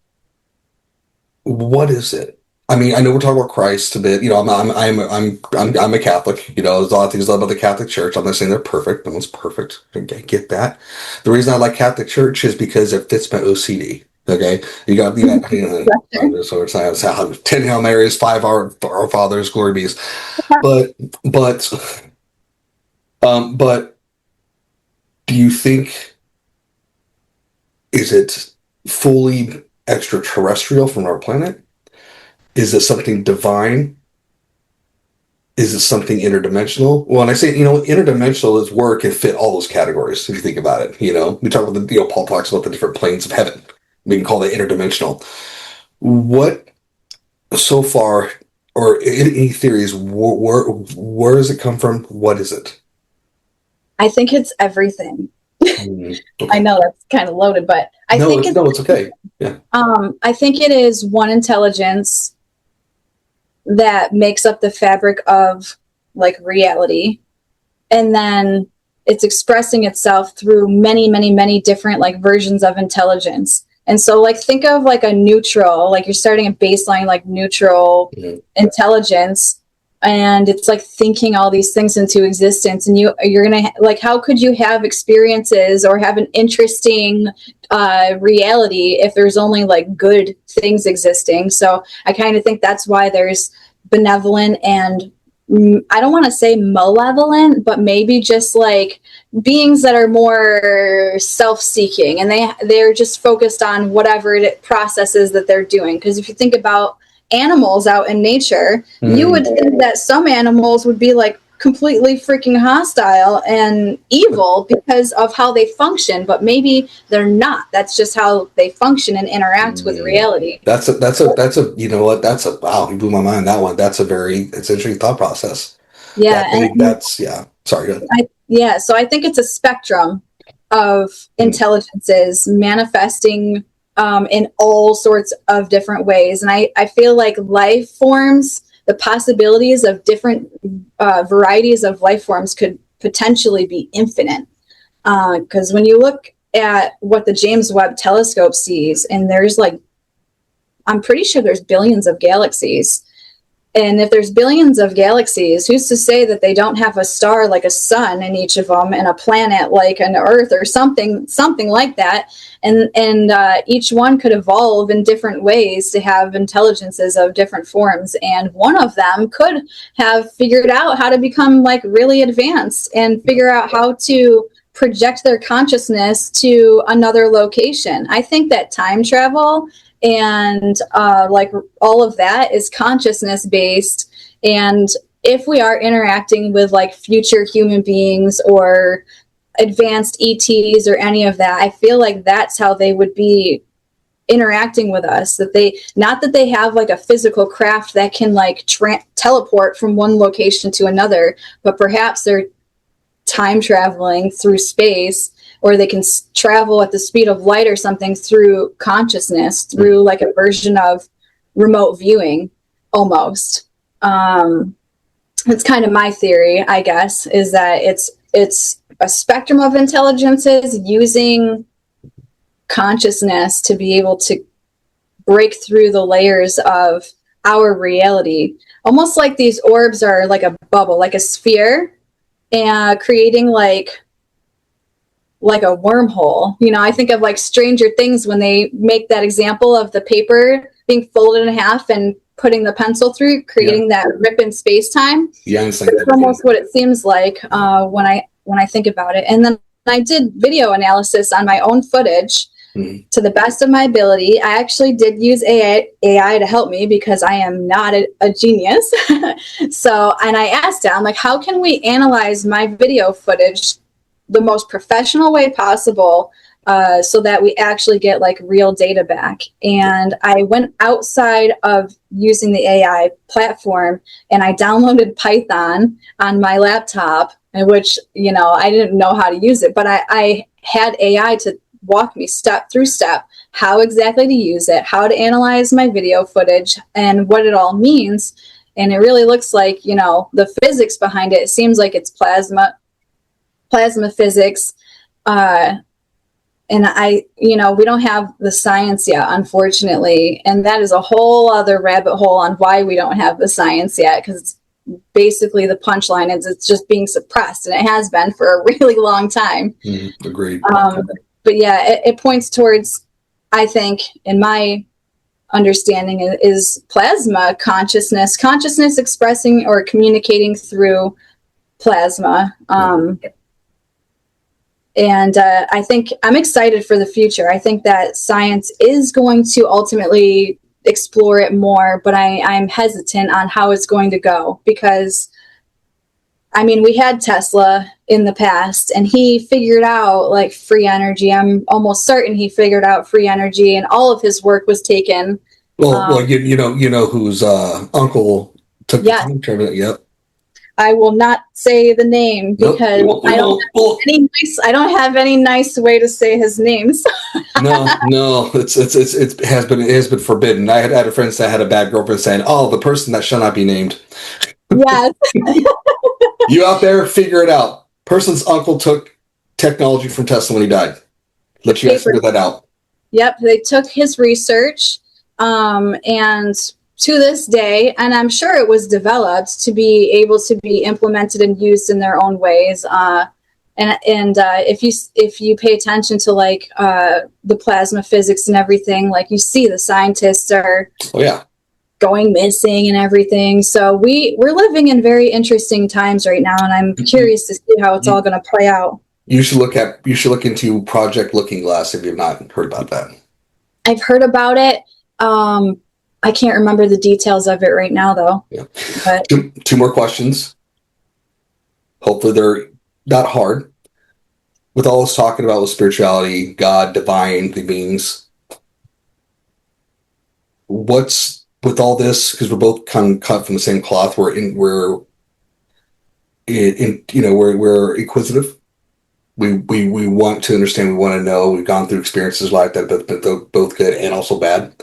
what is it? I mean, I know we're talking about Christ a bit. I'm a Catholic. There's a lot of things I love about the Catholic Church. I'm not saying they're perfect. No one's perfect. I get that. The reason I like Catholic Church is because it fits my OCD. Okay, you got 10 Hail Marys, 5 Our Fathers, glory bees. But do you think, is it fully extraterrestrial from our planet? Is it something divine? Is it something interdimensional? Well, and I say, interdimensional is where it can fit all those categories, if you think about it. We talk about Paul talks about the different planes of heaven. We can call that interdimensional. What, so far, or any theories, where does it come from? What is it? I think it's everything. Okay. I know that's kind of loaded, but it's okay. Yeah. I think it is one intelligence that makes up the fabric of like reality, and then it's expressing itself through many, many, many different like versions of intelligence. And so like think of like a neutral, like you're starting a baseline like neutral intelligence, and it's like thinking all these things into existence, and you're gonna like, how could you have experiences or have an interesting reality if there's only like good things existing? So I kind of think that's why there's benevolent and I don't want to say malevolent, but maybe just like beings that are more self-seeking, and they're just focused on whatever processes that they're doing. Because if you think about animals out in nature, you would think that some animals would be like completely freaking hostile and evil because of how they function, but maybe they're not. That's just how they function and interact with reality. That's a you know what, that's a wow, you blew my mind, that one. It's interesting thought process. Yeah. Sorry, go ahead. So I think it's a spectrum of intelligences manifesting in all sorts of different ways. And I feel like life forms, the possibilities of different varieties of life forms could potentially be infinite. Because when you look at what the James Webb telescope sees, and there's like, I'm pretty sure there's billions of galaxies. And if there's billions of galaxies, who's to say that they don't have a star like a sun in each of them, and a planet like an Earth or something like that? And each one could evolve in different ways to have intelligences of different forms. And one of them could have figured out how to become like really advanced and figure out how to project their consciousness to another location. I think that time travel and like all of that is consciousness based. And if we are interacting with like future human beings or advanced ETs or any of that, I feel like that's how they would be interacting with us. That they, not that they have like a physical craft that can like teleport from one location to another, but perhaps they're time traveling through space, or they can travel at the speed of light or something through consciousness, through like a version of remote viewing almost. It's kind of my theory, I guess, is that it's a spectrum of intelligences using consciousness to be able to break through the layers of our reality. Almost like these orbs are like a bubble, like a sphere, and creating like a wormhole. You know, I think of like Stranger Things when they make that example of the paper being folded in half and putting the pencil through, creating that rip in space-time. Yeah, it's almost what it seems like when I think about it. And then I did video analysis on my own footage to the best of my ability. I actually did use AI to help me because I am not a genius. So, and I asked it, I'm like, how can we analyze my video footage the most professional way possible, so that we actually get like real data back? And I went outside of using the AI platform and I downloaded Python on my laptop, in which, you know, I didn't know how to use it, but I had AI to walk me step through step how exactly to use it, how to analyze my video footage, and what it all means. And it really looks like, you know, the physics behind it, it seems like it's plasma physics. And I, you know, we don't have the science yet, unfortunately. And that is a whole other rabbit hole on why we don't have the science yet, because basically the punchline is it's just being suppressed, and it has been for a really long time. Agreed. But yeah, it points towards, I think, in my understanding, is plasma consciousness expressing or communicating through plasma. And I think I'm excited for the future. I think that science is going to ultimately explore it more, but I'm hesitant on how it's going to go, because I mean, we had Tesla in the past and he figured out like free energy. I'm almost certain he figured out free energy, and all of his work was taken. Well, you know whose uncle took the time travel. Yep. I will not say the name because I don't have any nice way to say his name. So. No, it has been forbidden. I had a friend that had a bad girlfriend saying, "Oh, the person that shall not be named." Yes. You out there, figure it out. Person's uncle took technology from Tesla when he died. Let you guys figure that out. Yep, they took his research, and to this day, and I'm sure it was developed to be able to be implemented and used in their own ways. And if you pay attention to like the plasma physics and everything, like you see the scientists are going missing and everything. So we're living in very interesting times right now, and I'm curious to see how it's all going to play out. You should look into Project Looking Glass if you've not heard about that. I've heard about it. I can't remember the details of it right now, though. Yeah. But two more questions. Hopefully they're not hard. With all this talking about with spirituality, God, divine, the beings, what's with all this? Because we're both kind of cut from the same cloth. We're inquisitive. We want to understand. We want to know. We've gone through experiences like that, but both good and also bad.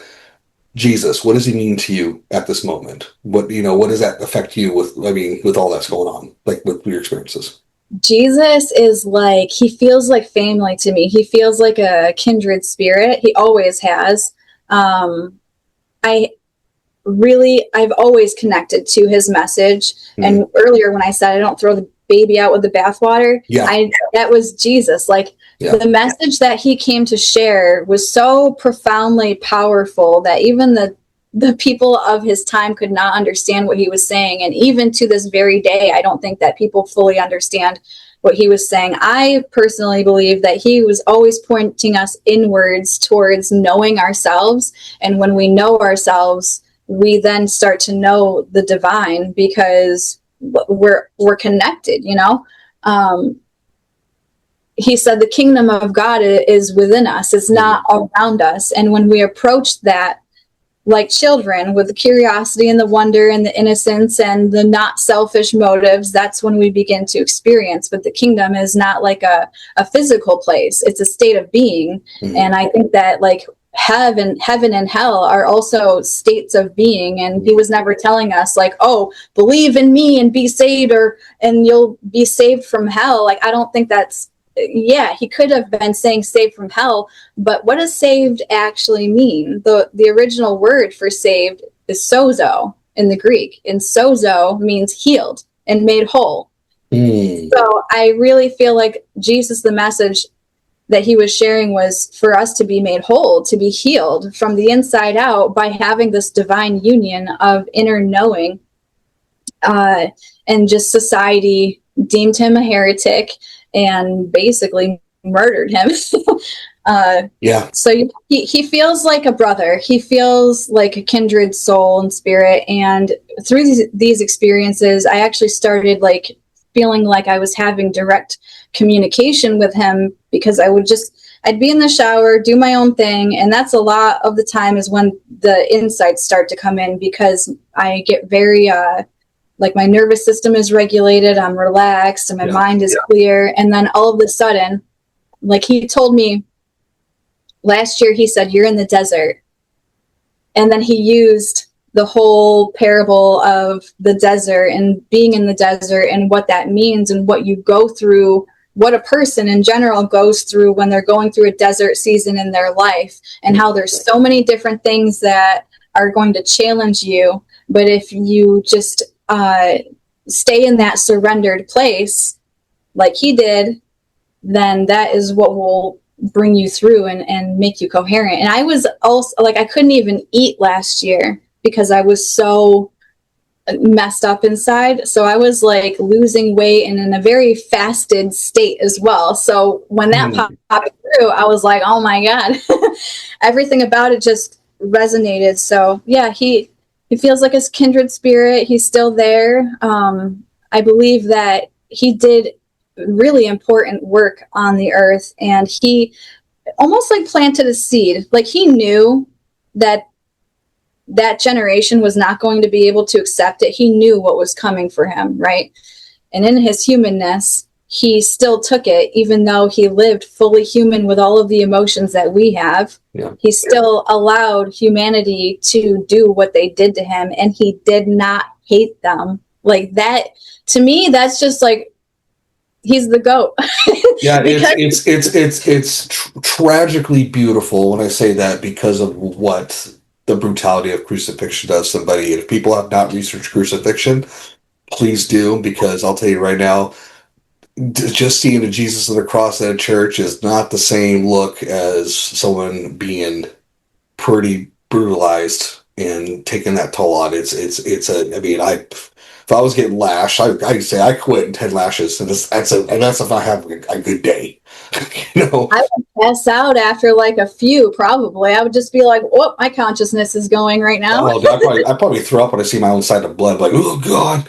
Jesus, what does he mean to you at this moment? What does that affect you with all that's going on, like with your experiences? Jesus is like, he feels like family to me. He feels like a kindred spirit. He always has. I've always connected to his message. And earlier when I said I don't throw the baby out with the bathwater, that was Jesus. Like the message that he came to share was so profoundly powerful that even the people of his time could not understand what he was saying. And even to this very day, I don't think that people fully understand what he was saying. I personally believe that he was always pointing us inwards towards knowing ourselves. And when we know ourselves, we then start to know the divine, because we're connected, you know? He said the kingdom of God is within us. It's not around us. And when we approach that like children, with the curiosity and the wonder and the innocence and the not selfish motives, that's when we begin to experience. But the kingdom is not like a physical place. It's a state of being. And I think that like heaven and hell are also states of being. And he was never telling us like, oh, believe in me and be saved, and you'll be saved from hell. Like, I don't think that's, yeah, he could have been saying saved from hell, but what does saved actually mean? The original word for saved is sozo in the Greek, and sozo means healed and made whole. So I really feel like Jesus, the message that he was sharing was for us to be made whole, to be healed from the inside out by having this divine union of inner knowing. And just society deemed him a heretic and basically murdered him. So he feels like a brother. He feels like a kindred soul and spirit. And through these experiences, I actually started like feeling like I was having direct communication with him, because I'd be in the shower, do my own thing. And that's a lot of the time is when the insights start to come in, because I get very, like my nervous system is regulated, I'm relaxed, and my mind is clear. And then all of a sudden, like he told me last year, he said, you're in the desert. And then he used the whole parable of the desert and being in the desert and what that means and what you go through, what a person in general goes through when they're going through a desert season in their life, and how there's so many different things that are going to challenge you. But if you just stay in that surrendered place like he did, then that is what will bring you through and make you coherent. And I was also like, I couldn't even eat last year because I was so messed up inside. So I was like losing weight and in a very fasted state as well. So when that popped through, I was like, oh my God, everything about it just resonated. So yeah, he feels like his kindred spirit. He's still there. I believe that he did really important work on the earth, and he almost like planted a seed. Like he knew that generation was not going to be able to accept it. He knew what was coming for him, right? And in his humanness, he still took it, even though he lived fully human with all of the emotions that we have. He still allowed humanity to do what they did to him, and he did not hate them. Like that, to me, that's just like, he's the GOAT. It's tragically beautiful when I say that, because of what the brutality of crucifixion does to somebody. And if people have not researched crucifixion, please do, because I'll tell you right now, just seeing a Jesus on the cross at a church is not the same look as someone being pretty brutalized and taking that toll on. If I was getting lashed, I'd say I quit in 10 lashes, and that's if I have a good day. You know, I would pass out after like a few. Probably, I would just be like, "Whoop, my consciousness is going right now." I probably throw up when I see my own side of blood. Like, oh God.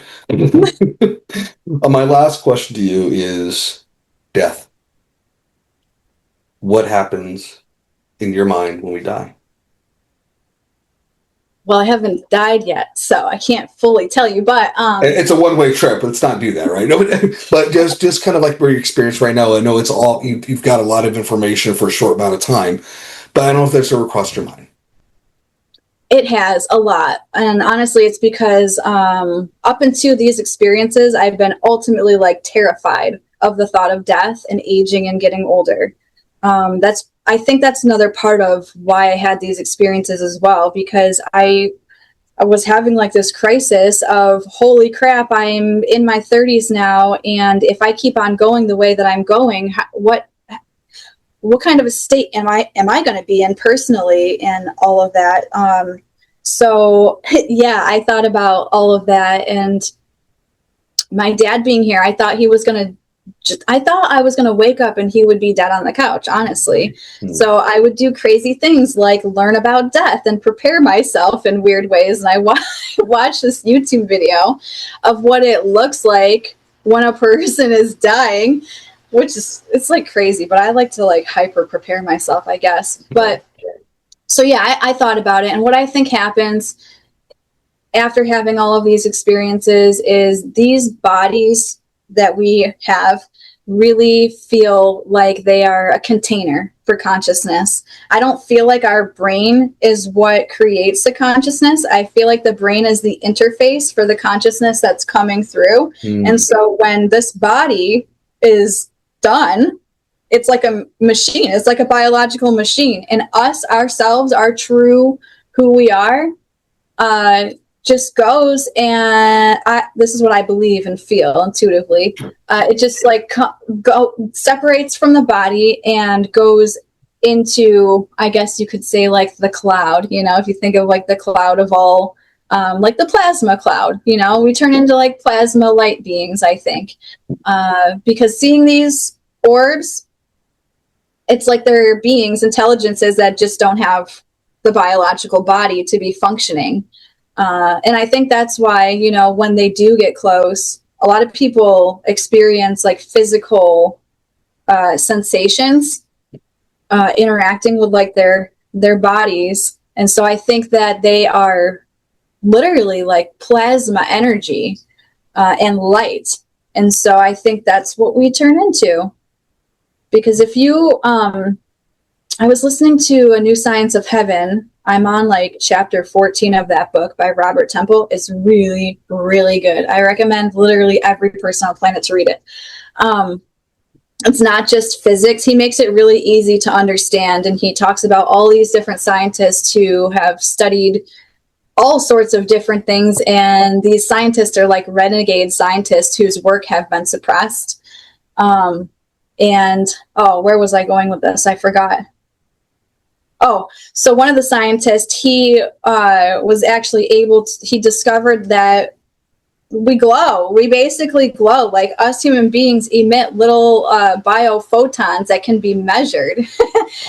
My last question to you is death. What happens in your mind when we die? Well, I haven't died yet, so I can't fully tell you, but it's a one-way trip. Let's not do that, right? No, but just kind of like where your experience right now. I know it's all you've got a lot of information for a short amount of time, but I don't know if there's ever crossed your mind. It has a lot, and honestly, it's because up until these experiences, I've been ultimately like terrified of the thought of death and aging and getting older. I think that's another part of why I had these experiences as well, because I was having like this crisis of, holy crap, I'm in my 30s now, and if I keep on going the way that I'm going, what kind of a state am I going to be in personally, and all of that. So yeah, I thought about all of that, and my dad being here, I thought I was gonna wake up and he would be dead on the couch, honestly. So I would do crazy things like learn about death and prepare myself in weird ways. And I watched this YouTube video of what it looks like when a person is dying, which is, it's like crazy, but I like to like hyper prepare myself, I guess. But so yeah, I thought about it, and what I think happens after having all of these experiences is these bodies that we have really feel like they are a container for consciousness. I don't feel like our brain is what creates the consciousness. I feel like the brain is the interface for the consciousness that's coming through. And so when this body is done, it's like a machine. It's like a biological machine. And us, ourselves, our true who we are, just goes, and this is what I believe and feel intuitively. It just like separates from the body and goes into, I guess you could say, like the cloud. You know, if you think of like the cloud of all, like the plasma cloud. You know, we turn into like plasma light beings, I think, because seeing these orbs, it's like they're beings, intelligences that just don't have the biological body to be functioning. And I think that's why, you know, when they do get close, a lot of people experience like physical sensations interacting with like their bodies. And so I think that they are literally like plasma energy and light. And so I think that's what we turn into. Because if you, I was listening to A New Science of Heaven. I'm on like chapter 14 of that book by Robert Temple. It's really, really good. I recommend literally every person on the planet to read it. It's not just physics. He makes it really easy to understand. And he talks about all these different scientists who have studied all sorts of different things. And these scientists are like renegade scientists whose work have been suppressed. Where was I going with this? I forgot. Oh, so one of the scientists, he was actually he discovered that we glow. We basically glow. Like us human beings emit little biophotons that can be measured.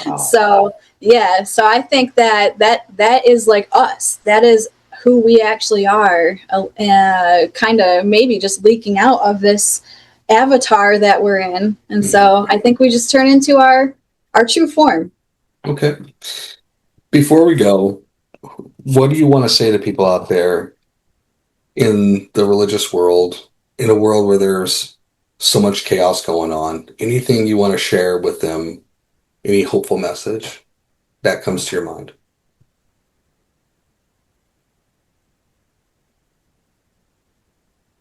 Wow. So I think that is like us. That is who we actually are, kind of maybe just leaking out of this avatar that we're in. And so I think we just turn into our true form. Okay. Before we go, what do you want to say to people out there in the religious world, in a world where there's so much chaos going on? Anything you want to share with them? Any hopeful message that comes to your mind?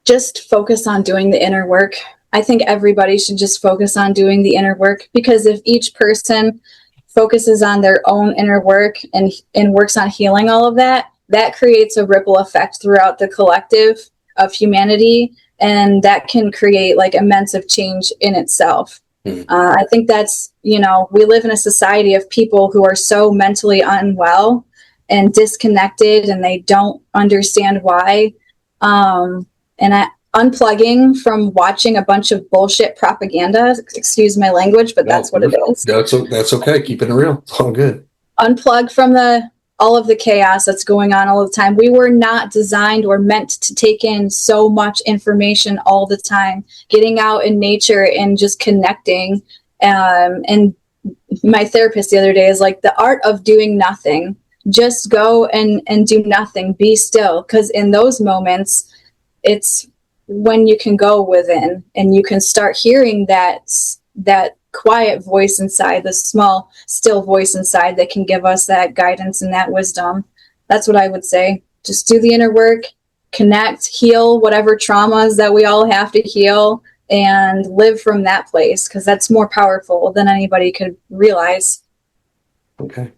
Just focus on doing the inner work. I think everybody should just focus on doing the inner work, because if each person focuses on their own inner work and works on healing all of that, that creates a ripple effect throughout the collective of humanity, and that can create like immense of change in itself. I think that's, you know, we live in a society of people who are so mentally unwell and disconnected, and they don't understand why. Unplugging from watching a bunch of bullshit propaganda, excuse my language, but that's what it is. That's okay. Keeping it real. It's all good. Unplug from all of the chaos that's going on all the time. We were not designed or meant to take in so much information all the time. Getting out in nature and just connecting. And my therapist the other day is like, the art of doing nothing. Just go and do nothing. Be still. Because in those moments, it's when you can go within and you can start hearing that quiet voice inside, the small, still voice inside that can give us that guidance and that wisdom. That's what I would say. Just do the inner work, connect, heal whatever traumas that we all have to heal, and live from that place, because that's more powerful than anybody could realize. Okay.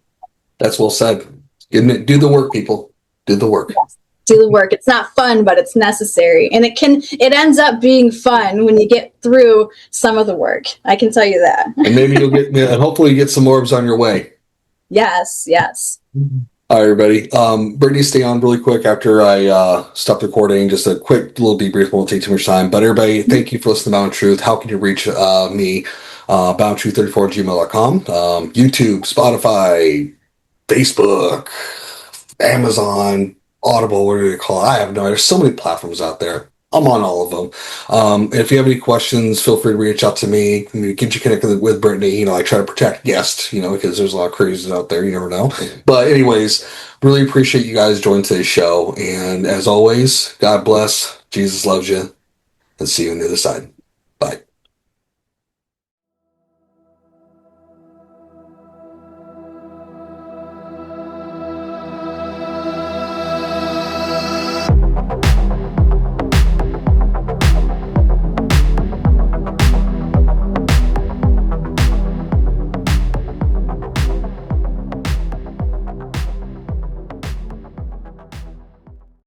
That's well said. Do the work, people. Do the work. Yes. Do the work. It's not fun, but it's necessary. And it ends up being fun when you get through some of the work. I can tell you that. And maybe and hopefully you get some orbs on your way. Yes. All right, everybody. Brittany, stay on really quick after I stop recording. Just a quick little debrief, won't take too much time. But everybody, thank you for listening to Bound Truth. How can you reach me? BoundTruth34@gmail.com. YouTube, Spotify, Facebook, Amazon, Audible, what do they call it? I have no idea. There's so many platforms out there. I'm on all of them. If you have any questions, feel free to reach out to me. Get you connected with Brittany. You know, I try to protect guests, you know, because there's a lot of crazies out there. You never know. But anyways, really appreciate you guys joining today's show. And as always, God bless. Jesus loves you. And see you on the other side.